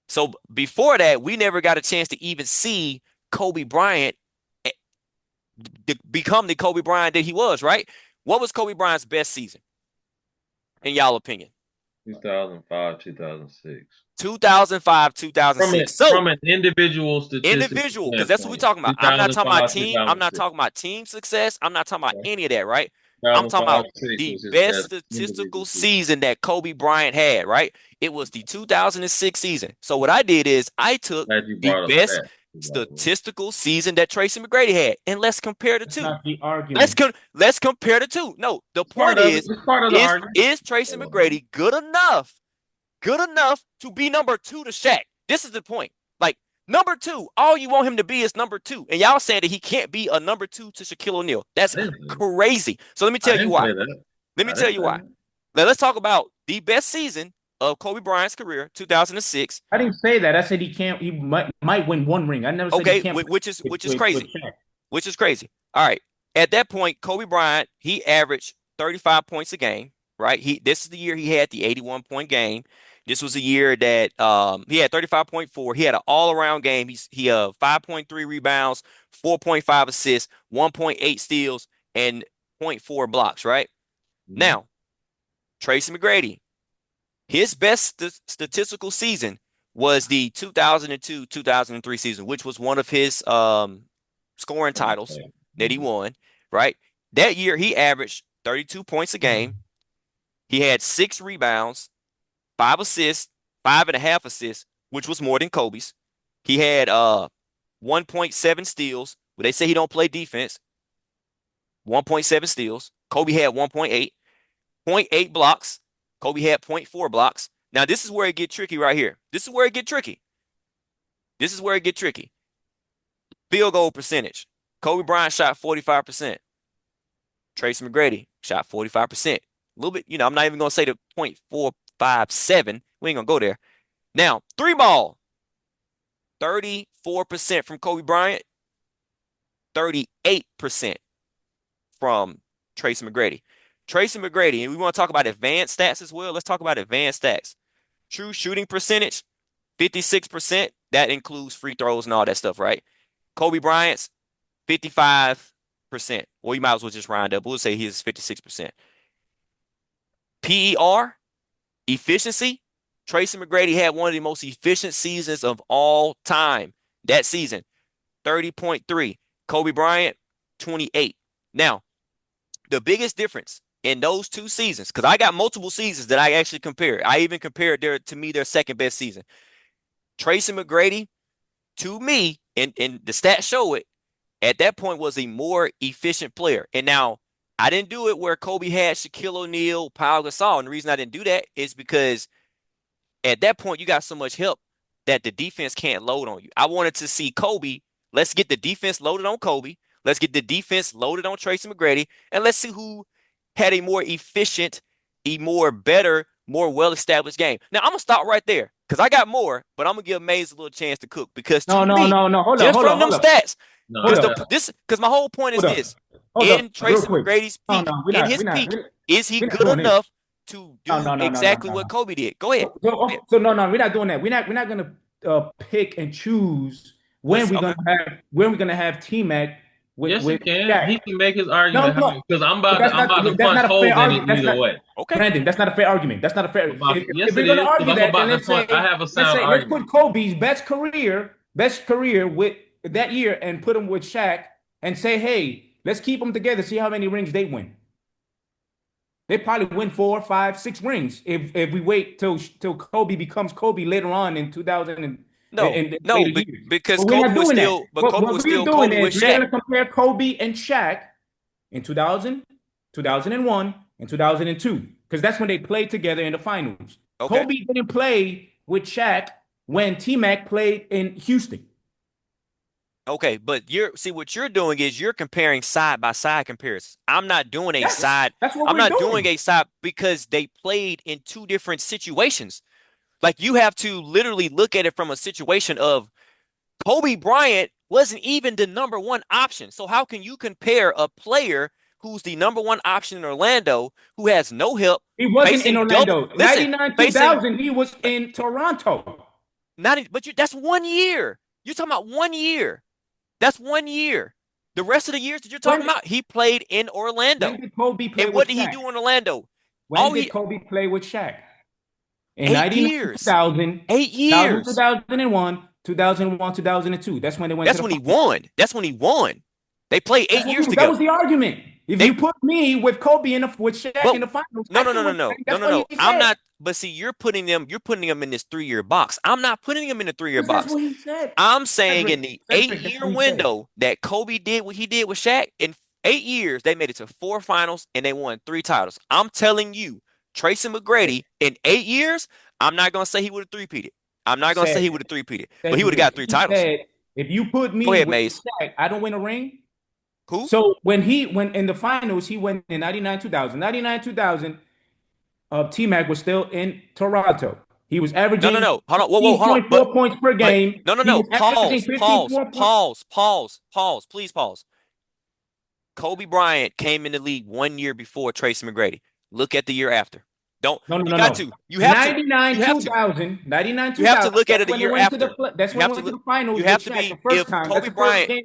So before that, we never got a chance to even see Kobe Bryant become the Kobe Bryant that he was, right? What was Kobe Bryant's best season, in y'all opinion? 2005, 2006. 2005, 2006. From an individual statistic. Individual, because that's what we're talking about. I'm not talking about team. I'm not talking about team success. I'm not talking about any of that, right? I'm talking about the best statistical season that Kobe Bryant had, right? It was the 2006 season. So what I did is I took the best statistical season that Tracy McGrady had, and let's compare the two. Let's compare the two. No, the point is Tracy McGrady good enough to be number 2 to Shaq? This is the point. Like, number 2, all you want him to be is number 2. And y'all saying that he can't be a number 2 to Shaquille O'Neal. That's crazy. So let me tell you why. Now, let's talk about the best season of Kobe Bryant's career, 2006. I didn't say that. I said he might win 1 ring. I never said he can't. Which is crazy. Which is crazy. All right. At that point, Kobe Bryant, he averaged 35 points a game, right? This is the year he had the 81-point game. This was a year that he had 35.4. He had an all-around game. He 5.3 rebounds, 4.5 assists, 1.8 steals, and 0.4 blocks, right? Mm-hmm. Now, Tracy McGrady, his best statistical season was the 2002-2003 season, which was one of his scoring titles that he won, right? That year, he averaged 32 points a game. He had 6 rebounds, 5 assists, 5.5 assists, which was more than Kobe's. He had 1.7 steals. Well, they say he don't play defense. 1.7 steals. Kobe had 1.8. 0.8 blocks. Kobe had 0.4 blocks. Now, this is where it get tricky right here. This is where it get tricky. This is where it get tricky. Field goal percentage. Kobe Bryant shot 45%. Tracy McGrady shot 45%. A little bit, I'm not even going to say the 0.457. We ain't going to go there. Now, three ball. 34% from Kobe Bryant. 38% from Tracy McGrady. Tracy McGrady, and we want to talk about advanced stats as well. Let's talk about advanced stats. True shooting percentage, 56%. That includes free throws and all that stuff, right? Kobe Bryant's 55%. Well, you might as well just round up. We'll say he's 56%. PER, efficiency. Tracy McGrady had one of the most efficient seasons of all time that season, 30.3. Kobe Bryant, 28. Now, the biggest difference in those two seasons, because I got multiple seasons that I actually compared. I even compared their second best season. Tracy McGrady, to me, and the stats show it, at that point was a more efficient player. And now, I didn't do it where Kobe had Shaquille O'Neal, Pau Gasol. And the reason I didn't do that is because at that point, you got so much help that the defense can't load on you. I wanted to see Kobe. Let's get the defense loaded on Kobe. Let's get the defense loaded on Tracy McGrady. And let's see who had a more efficient, better, more well-established game. Now, I'm going to stop right there because I got more, but I'm going to give Mays a little chance to cook because Hold on, just from them stats. Because my whole point is this. In Tracy McGrady's peak, is he good enough to do exactly what Kobe did? Go ahead. So no, we're not doing that. We're not gonna pick and choose when we're gonna have T-Mac. Yes, he can. Shaq. He can make his argument because I'm about to punch holes in it either way. Okay, Brandon, that's not a fair argument. That's not a fair. Yes, it is. I have a sound argument. Let's put Kobe's best career with that year and put him with Shaq and say, hey, let's keep them together. See how many rings they win. They probably win 4, 5, 6 rings if we wait till Kobe becomes Kobe later on in 2000 because Kobe was still Kobe with Shaq. We're gonna compare Kobe and Shaq in 2000, 2001, and 2002 because that's when they played together in the finals. Okay. Kobe didn't play with Shaq when T-Mac played in Houston. Okay, but what you're doing is you're comparing side by side comparisons. I'm not doing a side. I'm not doing a side because they played in two different situations. Like you have to literally look at it from a situation of Kobe Bryant wasn't even the number one option. So how can you compare a player who's the number one option in Orlando who has no help? He wasn't in Orlando. 99-2000, he was in Toronto. That's 1 year. You're talking about 1 year. That's 1 year. The rest of the years that you're talking about, he played in Orlando. When did Kobe play and what did he do in Orlando? When did Kobe play with Shaq? In 8 years. 2000, 8 years. 2001, 2002. That's when they went. That's when he won. That's when he won. They played 8 years together. That was the argument. If you put me with Kobe with Shaq in the finals, no. I'm not. But see, you're putting them in this 3-year box. I'm not putting them in the 3-year box. That's what he said. I'm saying in the 8-year window that Kobe did what he did with Shaq, in 8 years, they made it to 4 finals and they won 3 titles. I'm telling you, Tracy McGrady, in 8 years, I'm not going to say he would have three-peated. But he would have got 3 titles. If you put me with Shaq, I don't win a ring. Who? So when in the finals, he went in 99-2000. 99-2000, T-Mac was still in Toronto. He was averaging Hold on. Hold on. 4 points per game. No. Pause. Please pause. Kobe Bryant came in the league 1 year before Tracy McGrady. Look at the year after. You have to. 99-2000. You have to look at it a year after. That's when we went to the finals. You have to be. If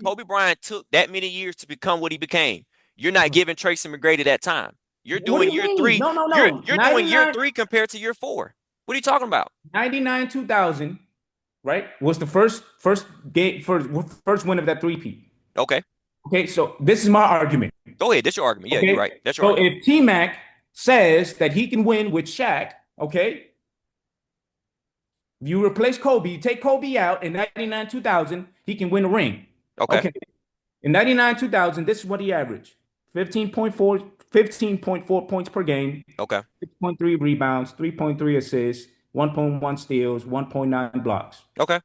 Kobe Bryant took that many years to become what he became, you're not giving Tracy McGrady that time. You're doing year 3. No. You're doing year 3 compared to year 4. What are you talking about? 99-2000, right? Was the first win of that three-peat. Okay. Okay, so this is my argument. Go ahead. That's your argument. Yeah, you're right. That's your argument. So if T-Mac says that he can win with Shaq, okay, If you replace Kobe, you take Kobe out in 99, 2000, he can win a ring. Okay. Okay. In 99, 2000, this is what he averaged. 15.4 points per game, Okay. 6.3 rebounds, 3.3 assists, 1.1 steals, 1.9 blocks. Okay.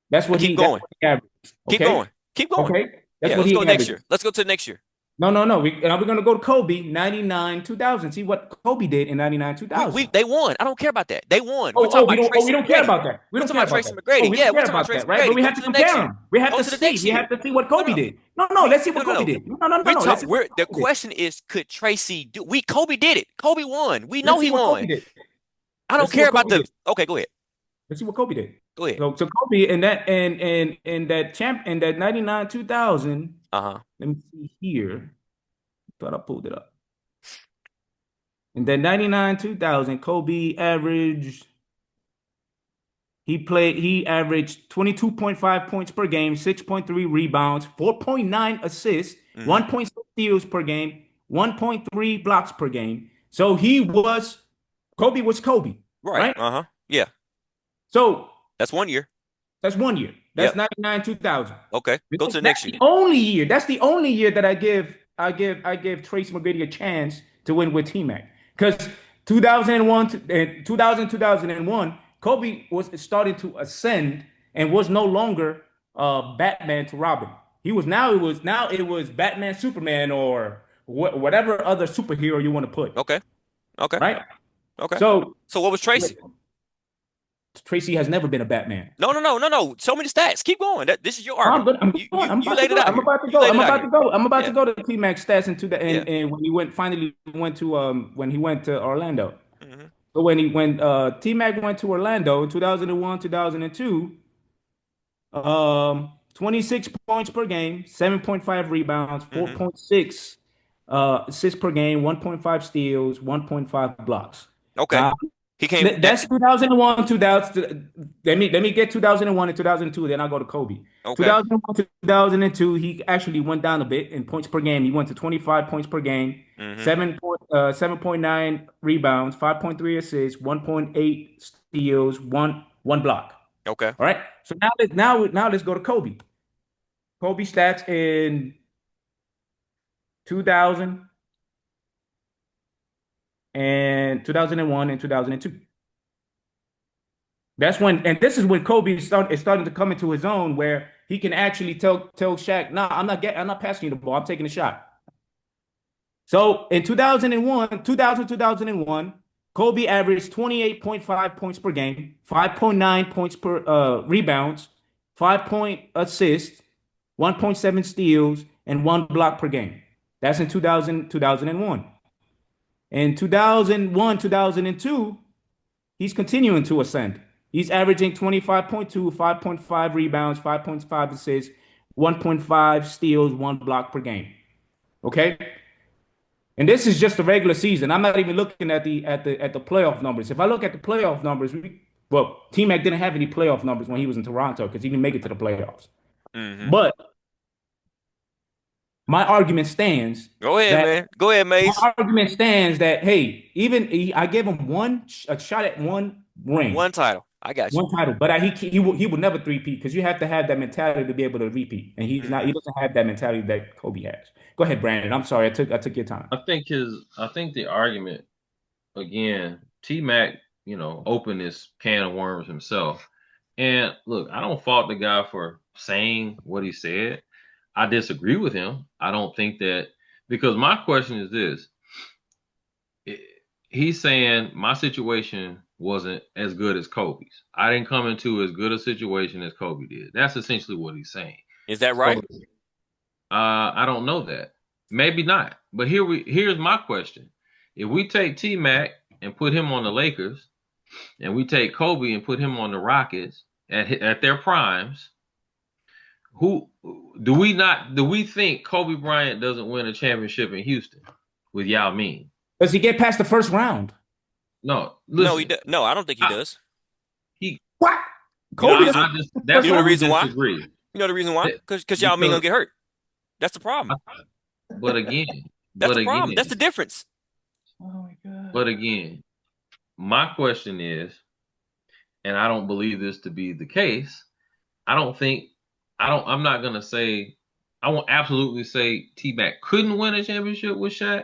That's what Keep he that's going. what he averaged. Keep Okay? going. Keep going. Okay? That's Yeah, what let's he go next averaged. year. Let's go to the next year. No. We're gonna go to Kobe 99, 2000. See what Kobe did in 99, 2000. They won. I don't care about that. They won. We're talking about We Tracy don't care McGrady. about that. We We're don't talking care about about Tracy that. Oh, McGrady. we Yeah, don't we're care talking about about that, Tracy right? But McGrady. we Go have to to the next compare year. them. We have Go to to the next see. We year. have to see what No, Kobe no, no. did. No. Let's see what No, no, Kobe no. did. No. Let's see what The Kobe did. question is, could Tracy do? Kobe did it. Kobe won. We know Let's see he what Kobe won. did. I don't Let's see care what about Kobe the. did. Okay, go ahead. Let's see what Kobe did. Go ahead. So Kobe in that 99, 2000. Uh-huh. Let me see here. Thought I pulled it up. In that 99, 2000, Kobe averaged. He averaged 22.5 points per game, 6.3 rebounds, 4.9 assists, Mm-hmm. 1.6 steals per game, 1.3 blocks per game. So Kobe was Kobe, Right. right? Uh-huh. Yeah. So That's 1 year. that's 1 year. That's Yep. 99, 2000. Okay. Go to the That's next the year. only year. That's the only year that I give Tracy McGrady a chance to win with T-Mac. Because 2001 and 2001, Kobe was starting to ascend and was no longer Batman to Robin. It was Batman, Superman, or whatever other superhero you want to put, Okay. Okay. right? Okay. So So what was Tracy? Tracy has never been a Batman. No. Show me the stats. Keep going. This is your Oh, I'm argument. good. I'm You going. you I'm you about to laid it go. out I'm here. about to You go. laid I'm it out about here. to go. I'm about to Yeah. go to T-Mac stats into the Yeah. and when he went to Orlando. Mm-hmm. So when T-Mac went to Orlando in 2001, 2002, 26 points per game, 7.5 rebounds, Mm-hmm. 4.6 assists per game, 1.5 steals, 1.5 blocks. Okay. Now, He came. that's 2001, 2000. Let me get 2001 and 2002. Then I'll go to Kobe. Okay. 2001 to 2002, he actually went down a bit in points per game. He went to 25 points per game, Mm-hmm. 7.9 rebounds, 5.3 assists, 1.8 steals, one block. Okay. All right. So now let's go to Kobe. Kobe stats in 2000 and 2001 and 2002. And this is when Kobe is starting to come into his own, where he can actually tell Shaq, "Nah, I'm not passing you the ball. I'm taking a shot." So in 2001, Kobe averaged 28.5 points per game, 5.9 points per rebounds, 5 point assists, 1.7 steals, and one block per game. That's in 2001. In 2001, 2002, he's continuing to ascend. He's averaging 25.2, 5.5 rebounds, 5.5 assists, 1.5 steals, one block per game. Okay? And this is just the regular season. I'm not even looking at the playoff numbers. If I look at the playoff numbers, T-Mac didn't have any playoff numbers when he was in Toronto because he didn't make it to the playoffs. Mm-hmm. But my argument stands Go ahead, that man. Go ahead, Mace. my argument stands that hey, I gave him a shot at one ring, One title. I got you. one title, but he would never three-peat because you have to have that mentality to be able to repeat, and he's not. He doesn't have that mentality that Kobe has. Go ahead, Brandon. I'm sorry, I took your time. I think the argument again, T-Mac, opened this can of worms himself. And look, I don't fault the guy for saying what he said. I disagree with him. I don't think that, because my question is this. He's saying my situation wasn't as good as Kobe's. I didn't come into as good a situation as Kobe did. That's essentially what he's saying. Is that right? So, I don't know that. Maybe not. But here's my question. If we take T-Mac and put him on the Lakers, and we take Kobe and put him on the Rockets at their primes, who do we think Kobe Bryant doesn't win a championship in Houston with Yao Ming? Does he get past the first round? No, listen, No, I don't think he does. What? Kobe, Kobe that's You know the reason why? disagree. You know the reason why? Because Yao Ming gonna get hurt. That's the problem. But again, That's the problem. That's the difference. Oh my God. But again, my question is, and I don't believe this to be the case. I'm not gonna say. I won't absolutely say T-Mac couldn't win a championship with Shaq,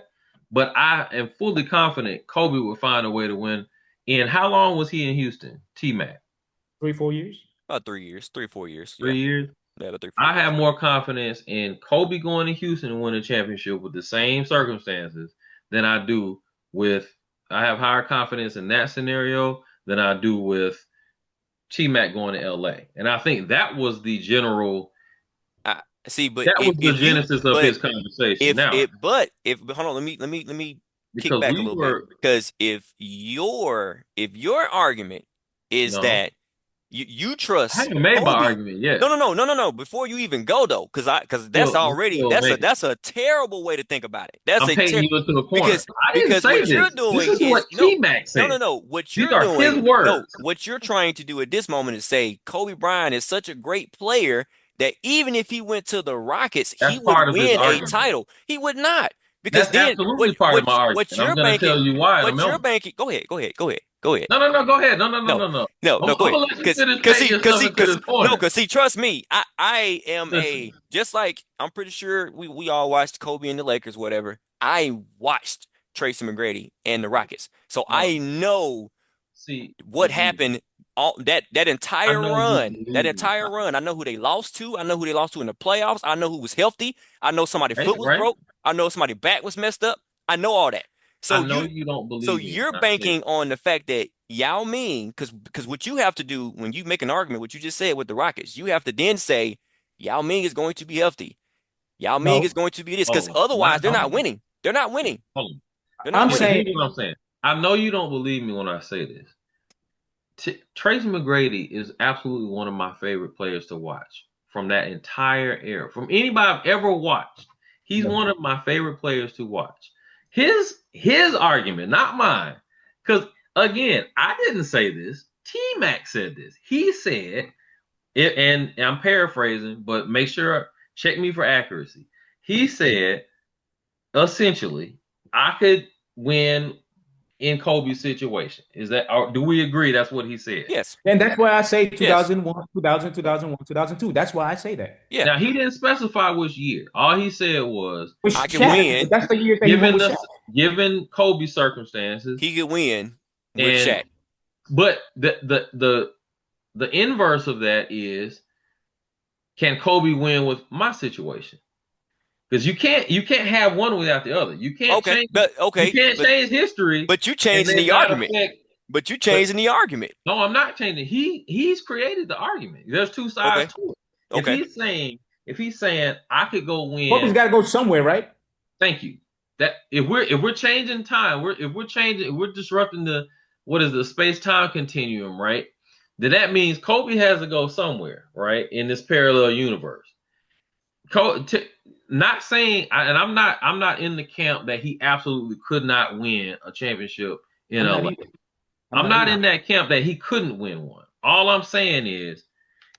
but I am fully confident Kobe would find a way to win. And how long was he in Houston? T-Mac? 3-4 years. About 3 years, 3 4 years. 3 years. Yeah, about 3 4 I years. have more confidence in Kobe going to Houston and winning a championship with the same circumstances than I do with. I have higher confidence in that scenario than I do with T-Mac going to LA. And I think that was the general. See, but That was the if you, genesis of his conversation. if hold on, let me kick back a little bit, because if your argument is that you trust I haven't made Kobe, my argument yet. No. Before you even go though, because that's a terrible way to think about it. I'm painting you into a corner. Because what you're doing this is what T-Mac said. No. What These are his words. No, what you're trying to do at this moment is say Kobe Bryant is such a great player that even if he went to the Rockets, he would win a title. He would not. Because that's absolutely part of my argument. I'm going to tell you why. What you're banking. Go ahead. No, go ahead. No, go ahead. No, because see, trust me, I am just like, I'm pretty sure we all watched Kobe and the Lakers, whatever. I watched Tracy McGrady and the Rockets, so I know what happened. All that entire run. I know who they lost to. I know who they lost to in the playoffs. I know who was healthy. I know somebody's foot was broke. I know somebody's back was messed up. I know all that. So I know you don't believe. So you're banking on the fact that Yao Ming, because what you have to do when you make an argument, what you just said with the Rockets, you have to then say Yao Ming is going to be healthy. Yao Ming is going to be this, because otherwise they're not winning. They're not winning. I'm saying. I know you don't believe me when I say this. Tracy McGrady is absolutely one of my favorite players to watch from that entire era. From anybody I've ever watched, he's one of my favorite players to watch. His argument, not mine, because again, I didn't say this. T-Mac said this. He said, and I'm paraphrasing, but make sure, check me for accuracy. He said, essentially, I could win in Kobe's situation. Is that, or do we agree that's what he said? Yes. And that's why I say 2001, 2000, 2001, 2002. That's why I say that. Yeah. Now, he didn't specify which year. All he said was, I can win. That's the year that given Kobe's circumstances, he could win with Shaq. But the inverse of that is, can Kobe win with my situation? Because you can't have one without the other. You can't change. You can't change history. But you changing the argument. No, I'm not changing. He's created the argument. There's two sides to it. If he's saying I could go win, Kobe's got to go somewhere, right? Thank you. That if we're changing time, we're disrupting the space-time continuum, right? Then that means Kobe has to go somewhere, right? In this parallel universe. Not saying, and I'm not in the camp that he absolutely could not win a championship in LA. I'm not in that camp that he couldn't win one. All I'm saying is,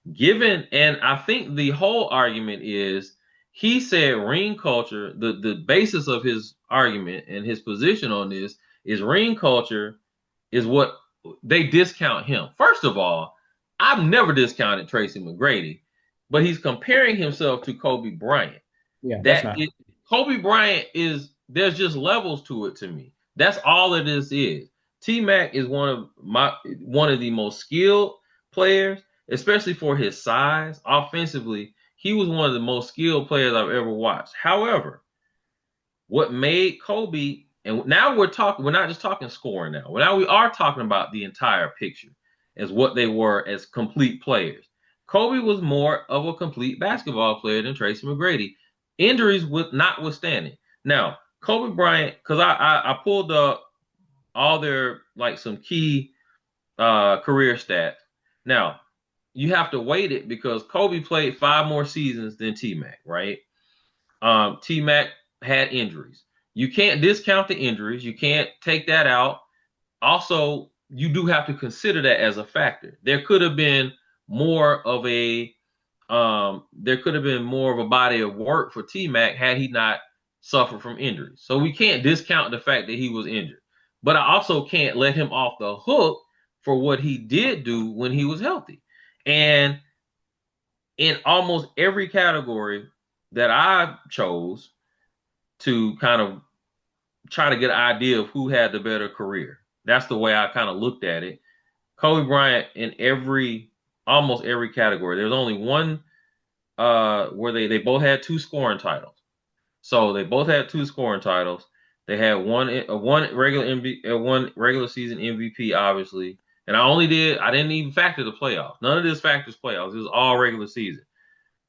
and I think the whole argument is, he said ring culture, the basis of his argument and his position on this is ring culture is what they discount him. First of all, I've never discounted Tracy McGrady, but he's comparing himself to Kobe Bryant. Yeah, Kobe Bryant there's just levels to it to me. That's all it is. T-Mac is one of the most skilled players, especially for his size. Offensively, he was one of the most skilled players I've ever watched. However, what made Kobe, and now we're not just talking scoring now. Now we are talking about the entire picture as what they were as complete players. Kobe was more of a complete basketball player than Tracy McGrady. Injuries notwithstanding. Now, Kobe Bryant, because I pulled up all their some key career stats. Now, you have to weight it because Kobe played 5 more seasons than T-Mac, right? T-Mac had injuries. You can't discount the injuries. You can't take that out. Also, you do have to consider that as a factor. There could have been more of a body of work for T-Mac had he not suffered from injuries. So we can't discount the fact that he was injured. But I also can't let him off the hook for what he did do when he was healthy. And in almost every category that I chose to kind of try to get an idea of who had the better career, that's the way I kind of looked at it. Kobe Bryant in almost every category. There's only one where they both had 2 scoring titles. So they both had 2 scoring titles. They had one regular season MVP, obviously. And I didn't even factor the playoffs. None of this factors playoffs. It was all regular season.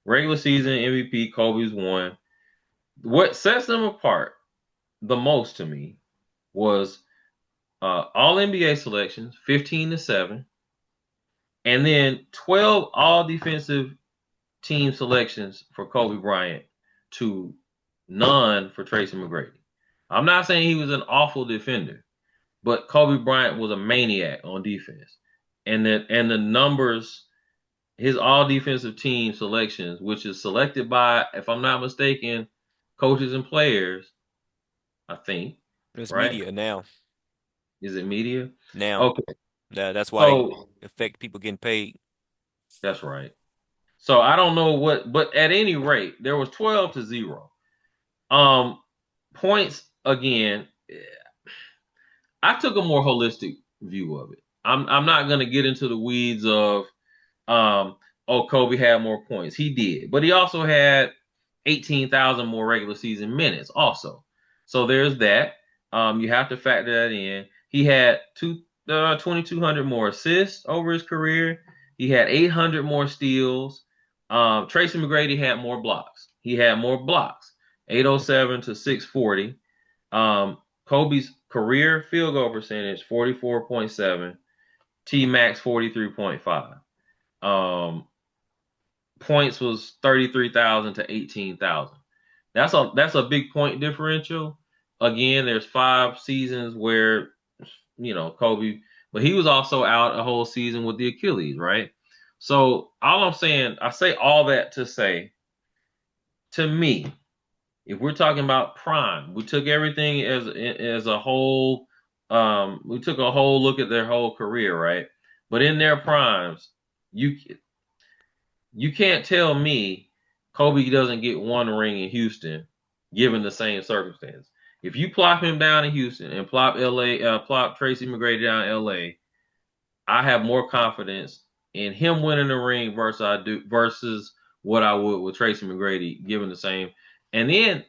Regular season MVP, Kobe's won. What sets them apart the most to me was all NBA selections, 15-7, and then 12 all defensive team selections for Kobe Bryant to none for Tracy McGrady. I'm not saying he was an awful defender, but Kobe Bryant was a maniac on defense. And the numbers, his all defensive team selections, which is selected by, if I'm not mistaken, coaches and players, I think. It's right? media now. Is it media? Now. Okay. That's why they affect people getting paid. That's right. So I don't know but at any rate, there was 12-0. Points again. I took a more holistic view of it. I'm not going to get into the weeds of, Kobe had more points. He did, but he also had 18,000 more regular season minutes also. So there's that. You have to factor that in. He had 2,200 more assists over his career. He had 800 more steals. Tracy McGrady had more blocks. He had more blocks, 807 to 640. Kobe's career field goal percentage, 44.7. T-Max, 43.5. Points was 33,000 to 18,000. That's a big point differential. Again, there's 5 seasons where, Kobe, but he was also out a whole season with the Achilles, right? So all I'm saying, I say all that to say, to me, if we're talking about prime, we took everything as a whole. We took a whole look at their whole career, right? But in their primes, you can't tell me Kobe doesn't get 1 ring in Houston, given the same circumstance. If you plop him down in Houston and plop Tracy McGrady down in LA, I have more confidence in him winning the ring versus what I would with Tracy McGrady, given the same. And then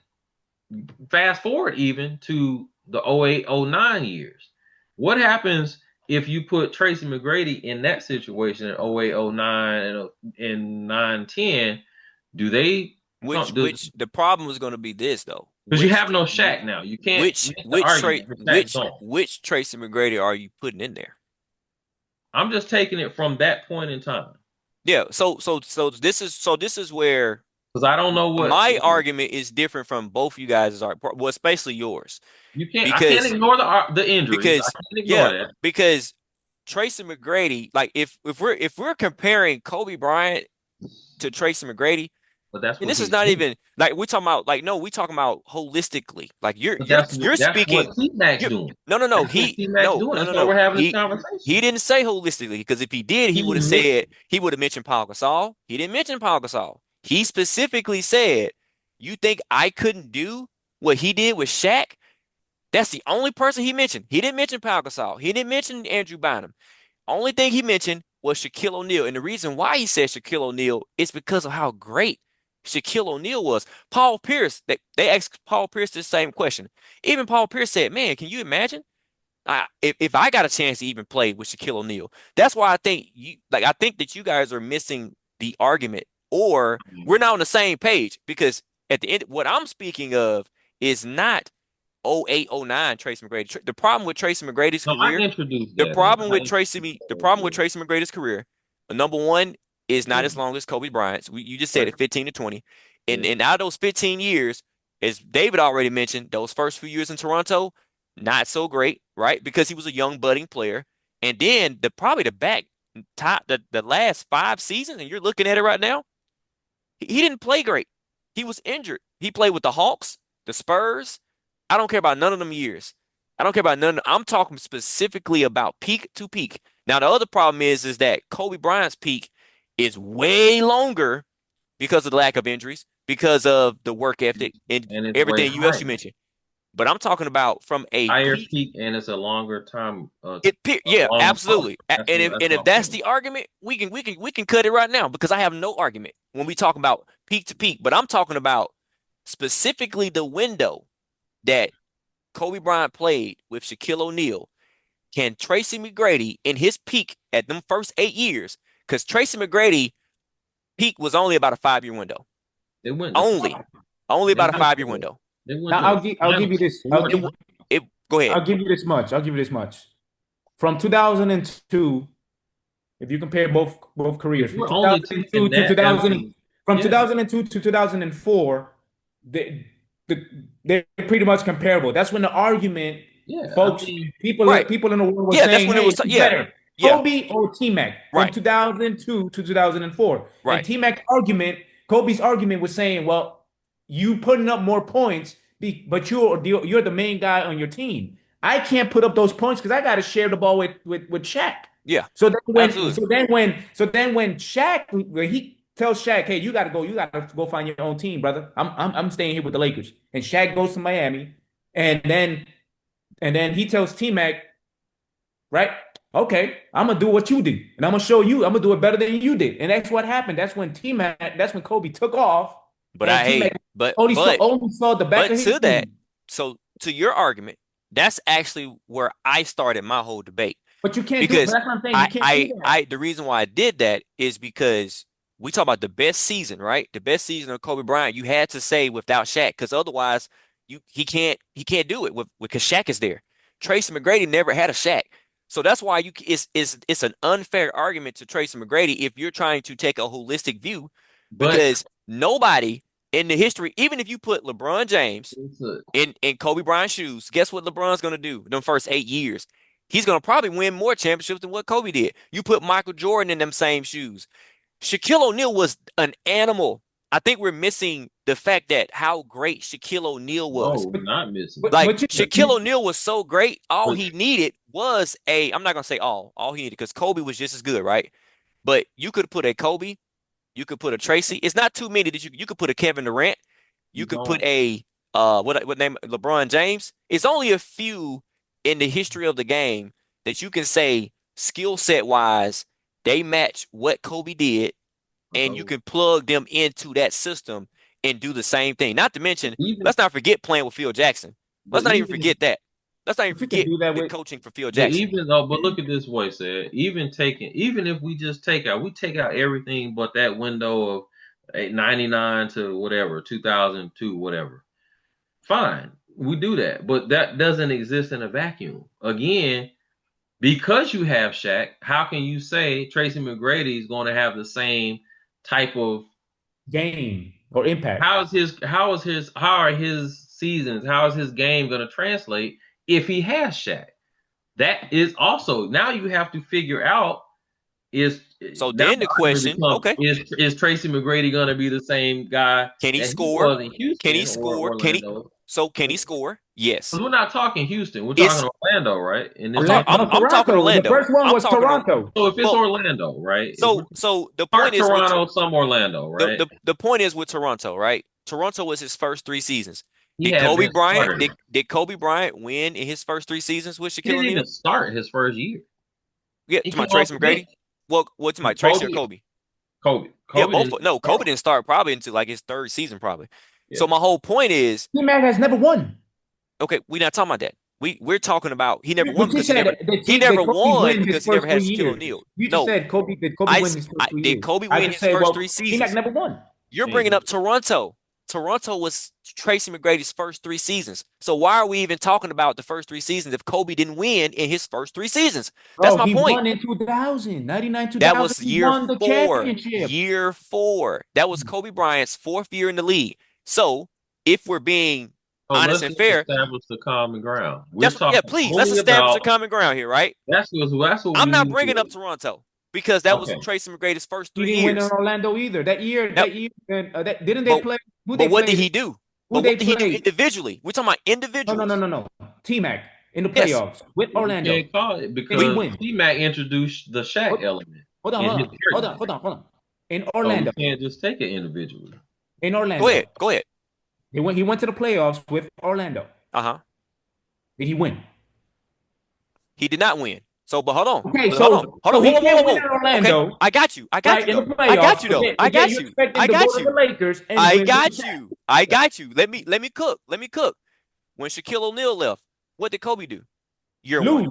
fast forward even to the 08-09 years. What happens if you put Tracy McGrady in that situation in 08-09 and 9-10? Do they? Which the problem was going to be this though, because you have no Shaq now. You can't. Which Tracy McGrady are you putting in there? I'm just taking it from that point in time. Yeah. So this is where, because I don't know what my argument is different from both you guys' argument. Well, especially yours. I can't ignore the injuries. I can't ignore that. Because Tracy McGrady, like if we're comparing Kobe Bryant to Tracy McGrady, but that's this is not even like we're talking about. Like, no, we're talking about holistically. Like you're speaking. What T-Max doing. No. That's why we're having this conversation. He didn't say holistically, because if he did, he would have mentioned Paul Gasol. He didn't mention Paul Gasol. He specifically said, "You think I couldn't do what he did with Shaq?" That's the only person he mentioned. He didn't mention Paul Gasol. He didn't mention Andrew Bynum. Only thing he mentioned was Shaquille O'Neal. And the reason why he said Shaquille O'Neal is because of how great Shaquille O'Neal was. Paul Pierce, they asked Paul Pierce the same question. Even Paul Pierce said, "Man, can you imagine if I got a chance to even play with Shaquille O'Neal?" That's why I think I think that you guys are missing the argument, or we're not on the same page, because at the end, what I'm speaking of is not 08-09 Tracy McGrady. The problem with Tracy McGrady's career, the problem with Tracy McGrady's career, number one, is not as long as Kobe Bryant's. You just said it, 15-20. And out of those 15 years, as David already mentioned, those first few years in Toronto, not so great, right? Because he was a young budding player. And then the last 5 seasons, and you're looking at it right now, he didn't play great. He was injured. He played with the Hawks, the Spurs. I don't care about none of them years. I don't care about none. I'm talking specifically about peak to peak. Now the other problem is that Kobe Bryant's peak is way longer because of the lack of injuries, because of the work ethic and it's everything way else you mentioned. But I'm talking about from a higher peak. peak, and it's a longer time. Yeah, absolutely. That's And if that's the argument, we can cut it right now because I have no argument when we talk about peak to peak. But I'm talking about specifically the window that Kobe Bryant played with Shaquille O'Neal. Can Tracy McGrady in his peak at them first 8 years? Because Tracy McGrady peak was only about a 5-year window. They went only about a 5-year window. Now I'll give you this. Go ahead. I'll give you this much. From 2002, if you compare both careers, from 2002 to 2000, from 2002 to 2004, they're pretty much comparable. That's when the argument, folks, people in the world were saying, that's when it was better, Kobe or T-Mac from 2002 to 2004. Right. And T-Mac argument, Kobe's argument was saying, well, you putting up more points, but you're the main guy on your team. I can't put up those points because I got to share the ball with Shaq. Yeah. So then when Shaq, when he tells Shaq, hey, you gotta go find your own team, brother. I'm staying here with the Lakers. And Shaq goes to Miami, and then he tells T-Mac, right? Okay, I'm gonna do what you did, and I'm gonna show you, I'm gonna do it better than you did. And that's what happened. That's when Kobe took off. But only saw the back of his team. So to your argument, that's actually where I started my whole debate. But you can't do it. That's what I'm saying. You can't do that. The reason why I did that is because we talk about the best season, right? The best season of Kobe Bryant. You had to say without Shaq, because otherwise he can't do it because Shaq is there. Tracy McGrady never had a Shaq. So that's why it's an unfair argument to Tracy McGrady if you're trying to take a holistic view, because nobody in the history, even if you put LeBron James in Kobe Bryant's shoes, guess what LeBron's going to do in the first 8 years? He's going to probably win more championships than what Kobe did. You put Michael Jordan in them same shoes. Shaquille O'Neal was an animal. I think we're missing the fact that how great Shaquille O'Neal was. Oh, not missing. Shaquille O'Neal was so great. All he needed was I'm not going to say all he needed, because Kobe was just as good, right? But you could put a Kobe, you could put a Tracy. It's not too many that you could put a Kevin Durant. You could put a what name, LeBron James. It's only a few in the history of the game that you can say skill set wise they match what Kobe did, and you can plug them into that system and do the same thing. Not to mention, let's not forget playing with Phil Jackson. Let's not even forget that. Let's not even forget the coaching for Phil Jackson. But look at this way, said even if we just take out everything but that window of 99 to whatever 2002 whatever. Fine, we do that, but that doesn't exist in a vacuum. Again, because you have Shaq, how can you say Tracy McGrady is going to have the same type of game or impact? How are his seasons? How is his game going to translate if he has Shaq? That is also, now you have to figure out is Tracy McGrady going to be the same guy? Can he score? Can he score? Can he score? Yes. We're not talking Houston. We're talking Orlando, right? I'm talking Orlando. The first one was Toronto. So if it's Orlando, right? So the point is Toronto, some Orlando, right? The point is with Toronto, right? Toronto was his first 3 seasons. Did Kobe Bryant win in his first 3 seasons with Shaquille O'Neal? He didn't even start his first year. Yeah, to my Tracy McGrady. Well, what's my Tracy or Kobe? Kobe. Kobe didn't start probably until like his 3rd season, probably. Yeah. So my whole point is, T-Mac has never won. Okay, we're not talking about that. We're talking about he never won because he never won because he never had Shaquille O'Neal. You just said Kobe. Did Kobe win his first 3 years? Did Kobe win his first 3 seasons? T-Mac never won. You're bringing up Toronto. Toronto was Tracy McGrady's first 3 seasons. So why are we even talking about the first 3 seasons if Kobe didn't win in his first 3 seasons? That's my point. He won in 2000, 99, 2000. That was year 4. Year 4. That was Kobe Bryant's 4th year in the league. So if we're being honest and fair, establish the common ground. Please, let's establish the common ground here, right? That's what I'm not bringing up Toronto because that was Tracy McGrady's first 3 years. He didn't win in Orlando either. That year, didn't they play? What did he do? What did he do individually? We're talking about individuals. No. T-Mac. in the Yes. playoffs with Orlando. You can't call it because T-Mac introduced the Shaq element. Hold on. In So Orlando. we can't just take it individually. In Orlando. Go ahead. He went to the playoffs with Orlando. Uh-huh. Did he win? He did not win. So, but hold on. Okay, Hold on. he can't win in Orlando. Okay, I got you. In the playoffs, I got you though. I got you. I got you. The Lakers and I got you. I got you. Let me cook. When Shaquille O'Neal left, what did Kobe do? Year one.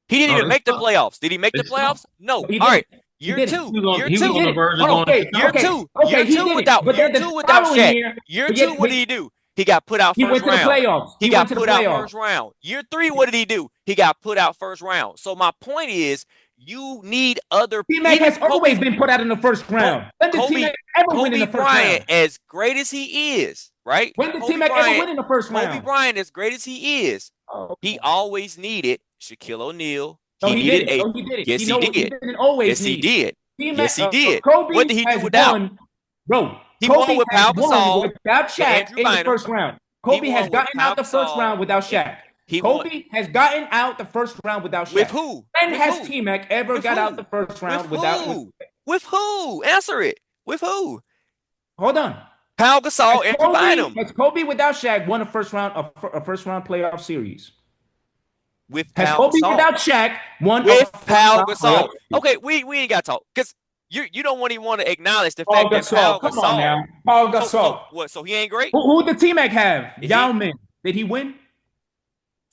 He didn't even make the playoffs. Did he make the playoffs? No. All right. Year two. He was on the verge of going. Year two without Shaq. Year two, what did he do? He got put out first round. He went to the playoffs. He got put out first round. Year three, what did he do? He got put out first round. So my point is, you need other people. T-Mac has always been put out in the first round. When did T-Mac ever win in the first round? As great as he is, right? When did T-Mac ever win in the first round? Kobe Bryant, as great as he is, he always needed Shaquille O'Neal. He didn't. Yes, he did. Yes, he did. Yes, he did. Kobe what did he do without? He won with Pau Gasol without Shaq in the first round. Kobe has gotten out the first round without Shaq. Kobe has gotten out the first round without Shaq. With who? When has T-Mac ever got out the first round without? With who? Answer it. With who? Hold on. Pau Gasol, Andrew Bynum. Has Kobe without Shaq won a first round playoff series? With Has Pau Kobe Gasol. without Shaq won with Pau Gasol? Okay, we ain't got to talk because you don't even want to acknowledge the fact that Pau Gasol. Come on now, Pau Gasol. What? So he ain't great? Who did T-Mac have? Yao Ming. Did he win?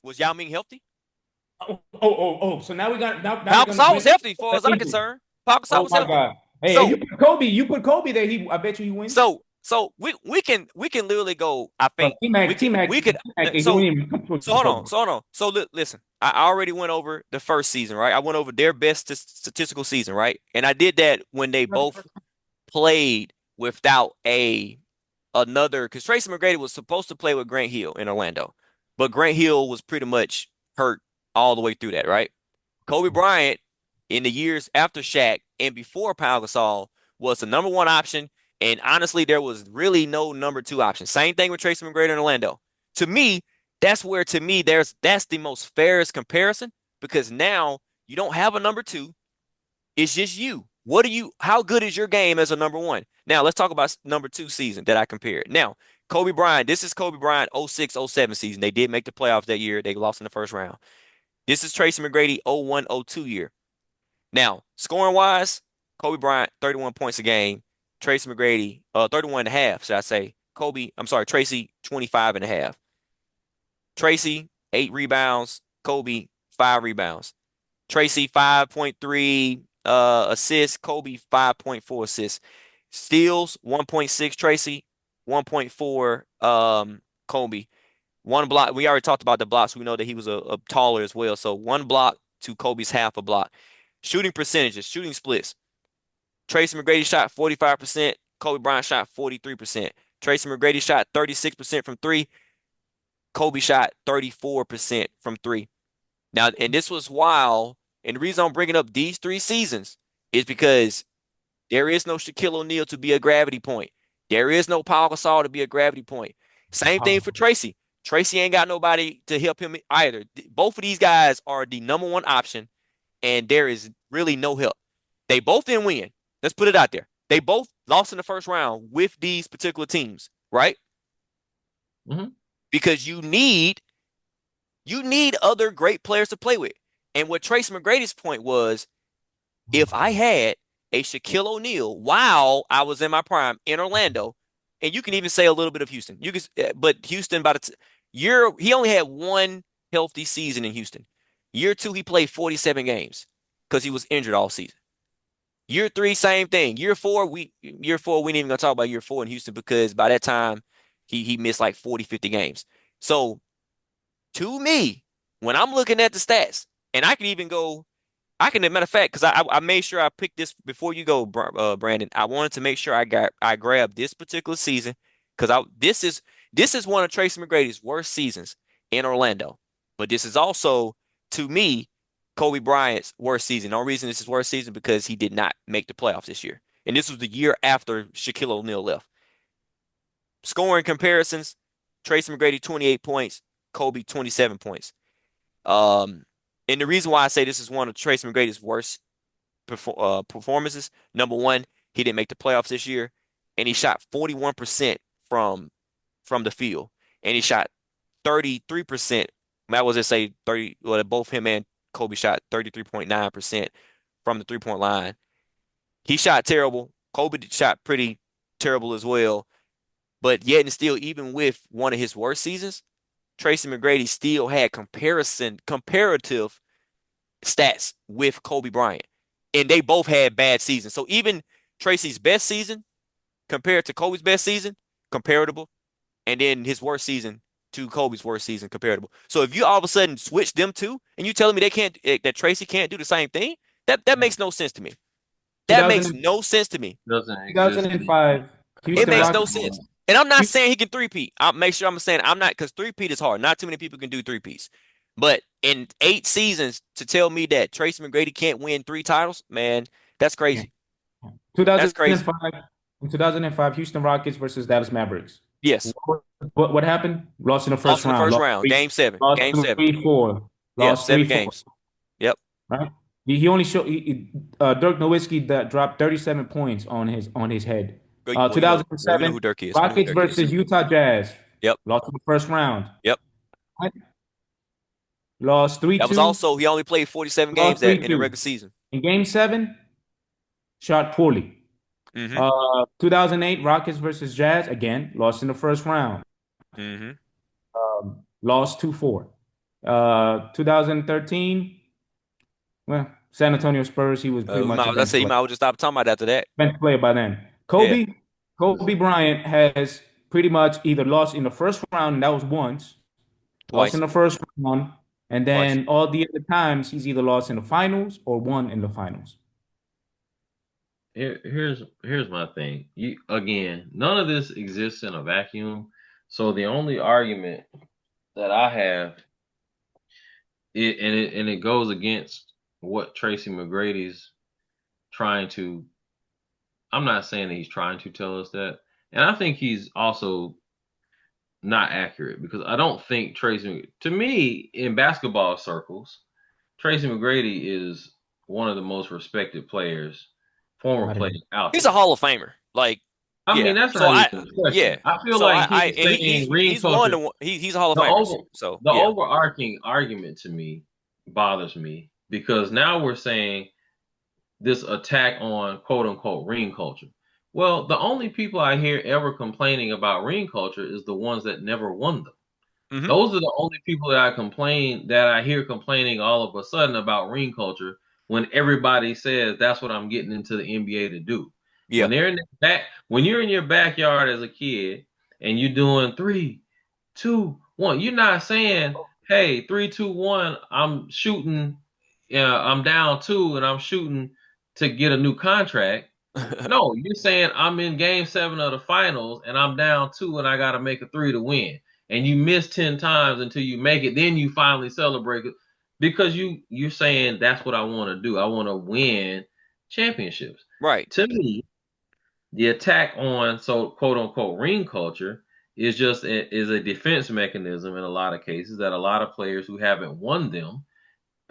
Was Yao Ming healthy? So now we got Pau Gasol was healthy, as far as I'm concerned. Pau Gasol was healthy. God. Hey, so, you put Kobe there. I bet you he wins. So we can literally go. I think T-Mac, we could. So hold on. So listen, I already went over the first season, right? I went over their best statistical season, right? And I did that when they both played without another. Because Tracy McGrady was supposed to play with Grant Hill in Orlando, but Grant Hill was pretty much hurt all the way through that, right? Kobe Bryant in the years after Shaq and before Pau Gasol was the number one option. And honestly, there was really no number two option. Same thing with Tracy McGrady in Orlando. To me, that's the most fairest comparison because now you don't have a number two. It's just you. How good is your game as a number one? Now, let's talk about number two season that I compared. Now, Kobe Bryant, this is Kobe Bryant 06-07 season. They did make the playoffs that year. They lost in the first round. This is Tracy McGrady 01-02 year. Now, scoring-wise, Kobe Bryant, 31 points a game. Tracy McGrady, 31 and a half, should I say. Tracy, 25 and a half. Tracy, 8 rebounds. Kobe, 5 rebounds. Tracy, 5.3 assists. Kobe, 5.4 assists. Steals, 1.6 Tracy, 1.4 Kobe. 1 block. We already talked about the blocks. We know that he was a taller as well. So 1 block to Kobe's half a block. Shooting percentages, shooting splits. Tracy McGrady shot 45%. Kobe Bryant shot 43%. Tracy McGrady shot 36% from 3. Kobe shot 34% from 3. Now, and this was and the reason I'm bringing up these 3 seasons is because there is no Shaquille O'Neal to be a gravity point. There is no Pau Gasol to be a gravity point. Same thing for Tracy. Tracy ain't got nobody to help him either. Both of these guys are the number one option, and there is really no help. They both didn't win. Let's put it out there. They both lost in the first round with these particular teams, right? Mm-hmm. Because you need other great players to play with. And what Tracy McGrady's point was, if I had a Shaquille O'Neal while I was in my prime in Orlando, and you can even say a little bit of Houston. But Houston he only had 1 healthy season in Houston. Year 2, he played 47 games because he was injured all season. Year 3, same thing. Year 4, we ain't even gonna talk about year 4 in Houston because by that time he missed like 40, 50 games. So to me, when I'm looking at the stats, and I can even go, matter of fact, because I made sure I picked this before you go, Brandon. I wanted to make sure I grabbed this particular season because this is one of Tracy McGrady's worst seasons in Orlando. But this is also, to me, Kobe Bryant's worst season. The only reason this is worst season because he did not make the playoffs this year. And this was the year after Shaquille O'Neal left. Scoring comparisons, Tracy McGrady, 28 points. Kobe, 27 points. And the reason why I say this is one of Tracy McGrady's worst performances. Number one, he didn't make the playoffs this year, and he shot 41% from the field, and he shot 33%. Matt was just say 30. Well, both him and Kobe shot 33.9% from the 3-point line. He shot terrible. Kobe shot pretty terrible as well. But yet and still, even with one of his worst seasons, Tracy McGrady still had comparative stats with Kobe Bryant. And they both had bad seasons. So even Tracy's best season compared to Kobe's best season, comparable. And then his worst season to Kobe's worst season, comparable. So if you all of a sudden switch them two and you telling me they can't that Tracy can't do the same thing, that makes no sense to me. That makes no sense to me. 2005. It makes no sense. And I'm not saying he can three-peat. I'll make sure I'm saying I'm not, because three-peat is hard. Not too many people can do three-peats. But in 8 seasons, to tell me that Tracy McGrady can't win 3 titles, man, that's crazy. 2005. In 2005, Houston Rockets versus Dallas Mavericks. Yes. What happened? Lost in the first round. Game 7. Lost Game 7. 3-4. Lost 7 games. Yep. Right. He only showed Dirk Nowitzki that dropped 37 points on his head. 2007, we know who Dirk is. Rockets versus Utah Jazz. Yep. Lost in the first round. Yep. Right. Lost 3-2. That was also, he only played 47 games in the regular season. In game 7, shot poorly. 2008, Rockets versus Jazz, again, lost in the first round. Lost 2-4. 2013, well, San Antonio Spurs, he was pretty much. Let's say you might just stop talking about after that. Bench player by then. Kobe Bryant has pretty much either lost in the first round, and that was once. Twice. Lost in the first round, and then all the other times he's either lost in the finals or won in the finals. Here's my thing. Again, none of this exists in a vacuum. So the only argument that I have, it goes against what Tracy McGrady's trying to. I'm not saying that he's trying to tell us that, and I think he's also not accurate, because I don't think to me, in basketball circles, Tracy McGrady is one of the most respected players. Former player out. He's a Hall of Famer. Like, I mean, that's so I feel like he's one of he's a Hall of Famer. So the overarching argument to me bothers me, because now we're saying this attack on quote unquote ring culture. Well, the only people I hear ever complaining about ring culture is the ones that never won them. Those are the only people that I hear complaining all of a sudden about ring culture, when everybody says that's what I'm getting into the NBA to do. Yeah. When you're in your backyard as a kid and you're doing 3, 2, 1, you're not saying, hey, 3, 2, 1, I'm shooting, I'm down 2 and I'm shooting to get a new contract. No, you're saying I'm in game 7 of the finals and I'm down 2 and I got to make a 3 to win. And you miss 10 times until you make it. Then you finally celebrate it. Because you're saying that's what I want to do. I want to win championships. Right. To me, the attack on quote unquote ring culture is a defense mechanism in a lot of cases, that a lot of players who haven't won them,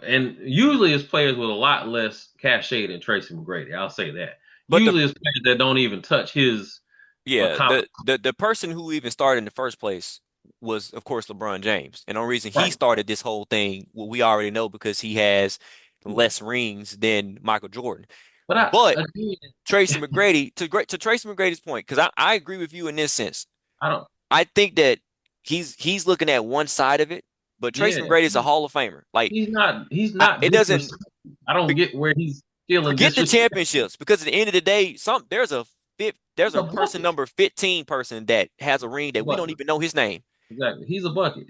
and usually it's players with a lot less cachet than Tracy McGrady. I'll say that. But usually it's players that don't even touch his. Yeah. The person who even started in the first place was, of course, LeBron James. And the only reason he started this whole thing, well, we already know, because he has less rings than Michael Jordan. But Tracy McGrady, to Tracy McGrady's point, because I agree with you in this sense. I think that he's looking at one side of it, but Tracy McGrady is a Hall of Famer. Like, he's not. It doesn't. I don't get where he's feeling. Forget the championships, because at the end of the day, there's a person number 15 person that has a ring that we don't even know his name. Exactly. He's a bucket.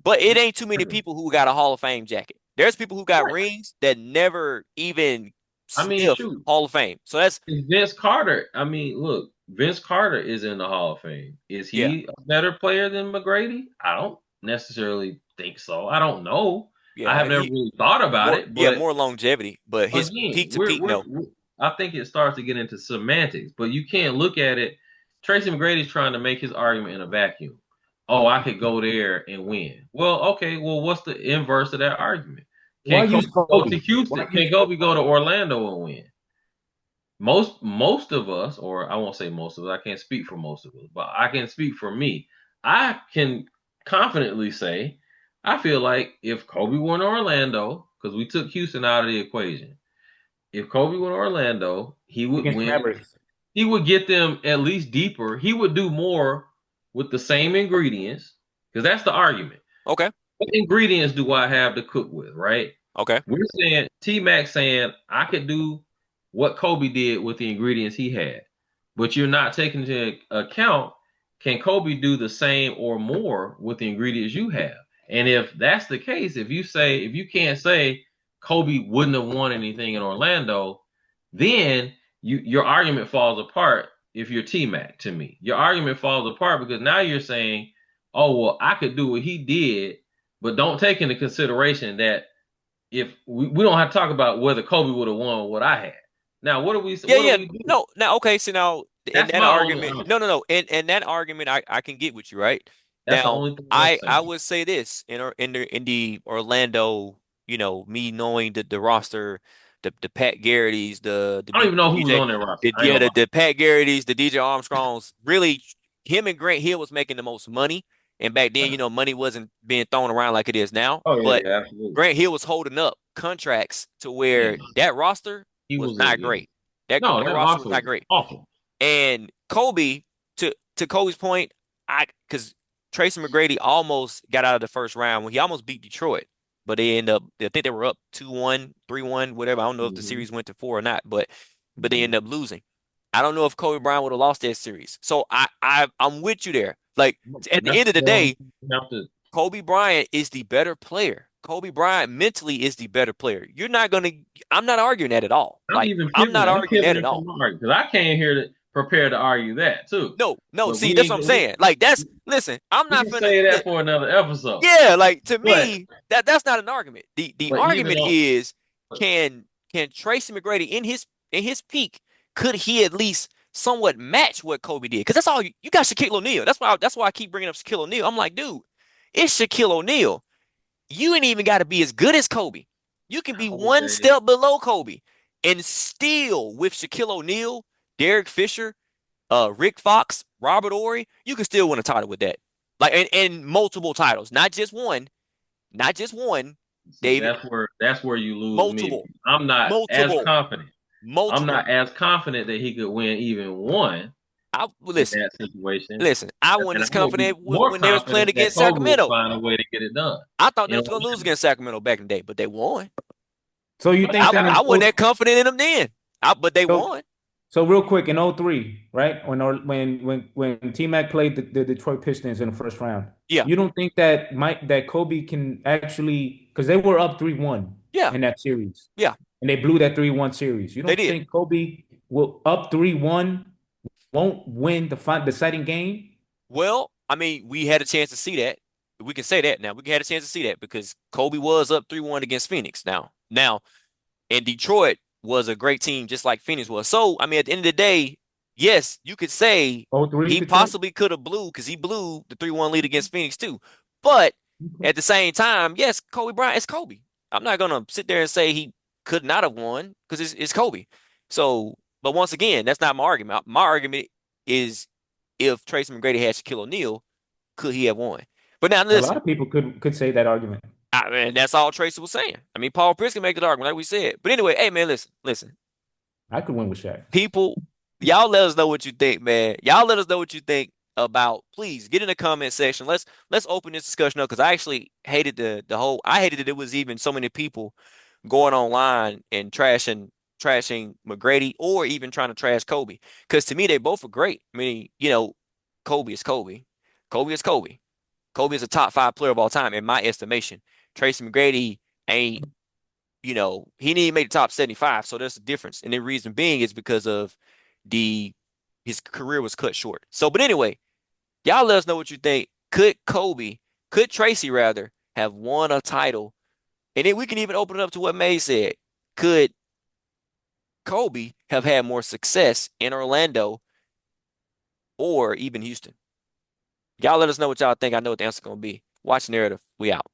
But it ain't too many people who got a Hall of Fame jacket. There's people who got rings that never even Hall of Fame. So that's Vince Carter. I mean, look, Vince Carter is in the Hall of Fame. Is he a better player than McGrady? I don't necessarily think so. I don't know. Yeah, I have never really thought about it. But more longevity, but his peak to peak, no. I think it starts to get into semantics, but you can't look at it. Tracy McGrady's trying to make his argument in a vacuum. oh, I could go there and win. Well, okay. Well, what's the inverse of that argument? Why Can use Kobe go to Kobe? Houston? Why use Can Kobe go to Orlando and win? Most of us, or I won't say most of us, I can't speak for most of us, but I can speak for me. I can confidently say I feel like if Kobe went to Orlando, because we took Houston out of the equation, if Kobe went to Orlando, he would against win. Mavericks? He would get them at least deeper. He would do more with the same ingredients, because that's the argument. Okay. What ingredients do I have to cook with, right? Okay. We're saying T Mac saying I could do what Kobe did with the ingredients he had, but you're not taking into account can Kobe do the same or more with the ingredients you have? And if that's the case, if you can't say Kobe wouldn't have won anything in Orlando, then your argument falls apart. If you're T Mac, to me, your argument falls apart because now you're saying, oh well, I could do what he did, but don't take into consideration that if we don't have to talk about whether Kobe would have won what I had. Now, what do we? Yeah, What do yeah. we do? No, now okay, so now in That's that my only. argument, no. In that argument, I can get with you, right? That's the Now, only thing I'm I saying. would say this in the Orlando, me knowing the roster, the Pat Garrity's, I don't even know who was DJ, on that roster. I ain't yeah, gonna lie. the Pat Garrity's, the DJ Armstrongs, really him and Grant Hill was making the most money. And back then, money wasn't being thrown around like it is now. Oh yeah, But yeah, absolutely. Grant Hill was holding up contracts to Yeah, where that roster he was was not yeah. great. That No, that that roster was roster not was great. awful. And Kobe, to Kobe's point, because Tracy McGrady almost got out of the first round when he almost beat Detroit, but I think they were up 2-1, 3-1, whatever. I don't know if the Mm-hmm. series went to four or not, but they ended up losing. I don't know if Kobe Bryant would have lost that series. So I'm with you there. Like at the That's end of the the only day, thing you have to. Kobe Bryant is the better player. Kobe Bryant mentally is the better player. I'm not arguing that at all. I'm Like even I'm not pivoting. I'm arguing that at pivoting from all. my argument because I came here to prepare to argue that too. No, no. But See, that's what I'm saying. Like listen. I'm we not can finna. say that for another episode. Yeah, like to But me, that's not an argument. The even argument though is can Tracy McGrady in his peak, could he at least somewhat match what Kobe did? Because that's all you got Shaquille O'Neal. That's why I keep bringing up Shaquille O'Neal. I'm like, dude, it's Shaquille O'Neal. You ain't even got to be as good as Kobe. You can be one okay, step below Kobe and still with Shaquille O'Neal, Derek Fisher, Rick Fox, Robert Ory, you can still win a title with that. Like and multiple titles, not just one, see, David. that's where you lose me. Multiple, I'm not as multiple, confident. I'm multiple. not as confident that he could win even one I in listen, that situation. listen. I wasn't And I as would be confident more when they was playing confident that against Kobe would Sacramento. find a way to get it done. I thought they You was know, gonna lose against Sacramento back in the day, but they won. So you think that in I wasn't that confident in them then. But they so won. so real quick in '03, right? When T Mac played the Detroit Pistons in the first round, Yeah, you don't think that Kobe can actually, because they were up 3-1 yeah, in that series yeah. and they blew that 3-1 series. You They don't did. think Kobe will up 3-1 won't win the deciding game? Well, I mean, we had a chance to see that. We can say that now. We had a chance to see that because Kobe was up 3-1 against Phoenix. Now, and Detroit was a great team, just like Phoenix was. So, I mean, at the end of the day, yes, you could say '03 he Detroit? possibly could have blew because he blew the 3-1 lead against Phoenix too. But at the same time, yes, Kobe Bryant is Kobe. I'm not gonna sit there and say he could not have won because it's Kobe. So, but once again, that's not my argument. My argument is if Tracy McGrady had Shaquille O'Neal, could he have won? But now A lot listen, of people could say that argument. I mean, that's all Tracy was saying. I mean, Paul Pierce can make that argument, like we said. But anyway, hey man, listen. I could win with Shaq. People, y'all let us know what you think, man. Y'all let us know what you think about. Please get in the comment section. Let's open this discussion up because I actually hated the whole. I hated that it was even so many people going online and trashing McGrady or even trying to trash Kobe. Because to me, they both are great. I mean, Kobe is Kobe. Kobe is Kobe. Kobe is a top five player of all time in my estimation. Tracy McGrady ain't, he didn't even make the top 75, so there's a difference. And the reason being is because of the his career was cut short. So, but anyway, y'all let us know what you think. Could Tracy rather have won a title? And then we can even open it up to what May said. Could Kobe have had more success in Orlando or even Houston? Y'all let us know what y'all think. I know what the answer's gonna be. Watch narrative. We out.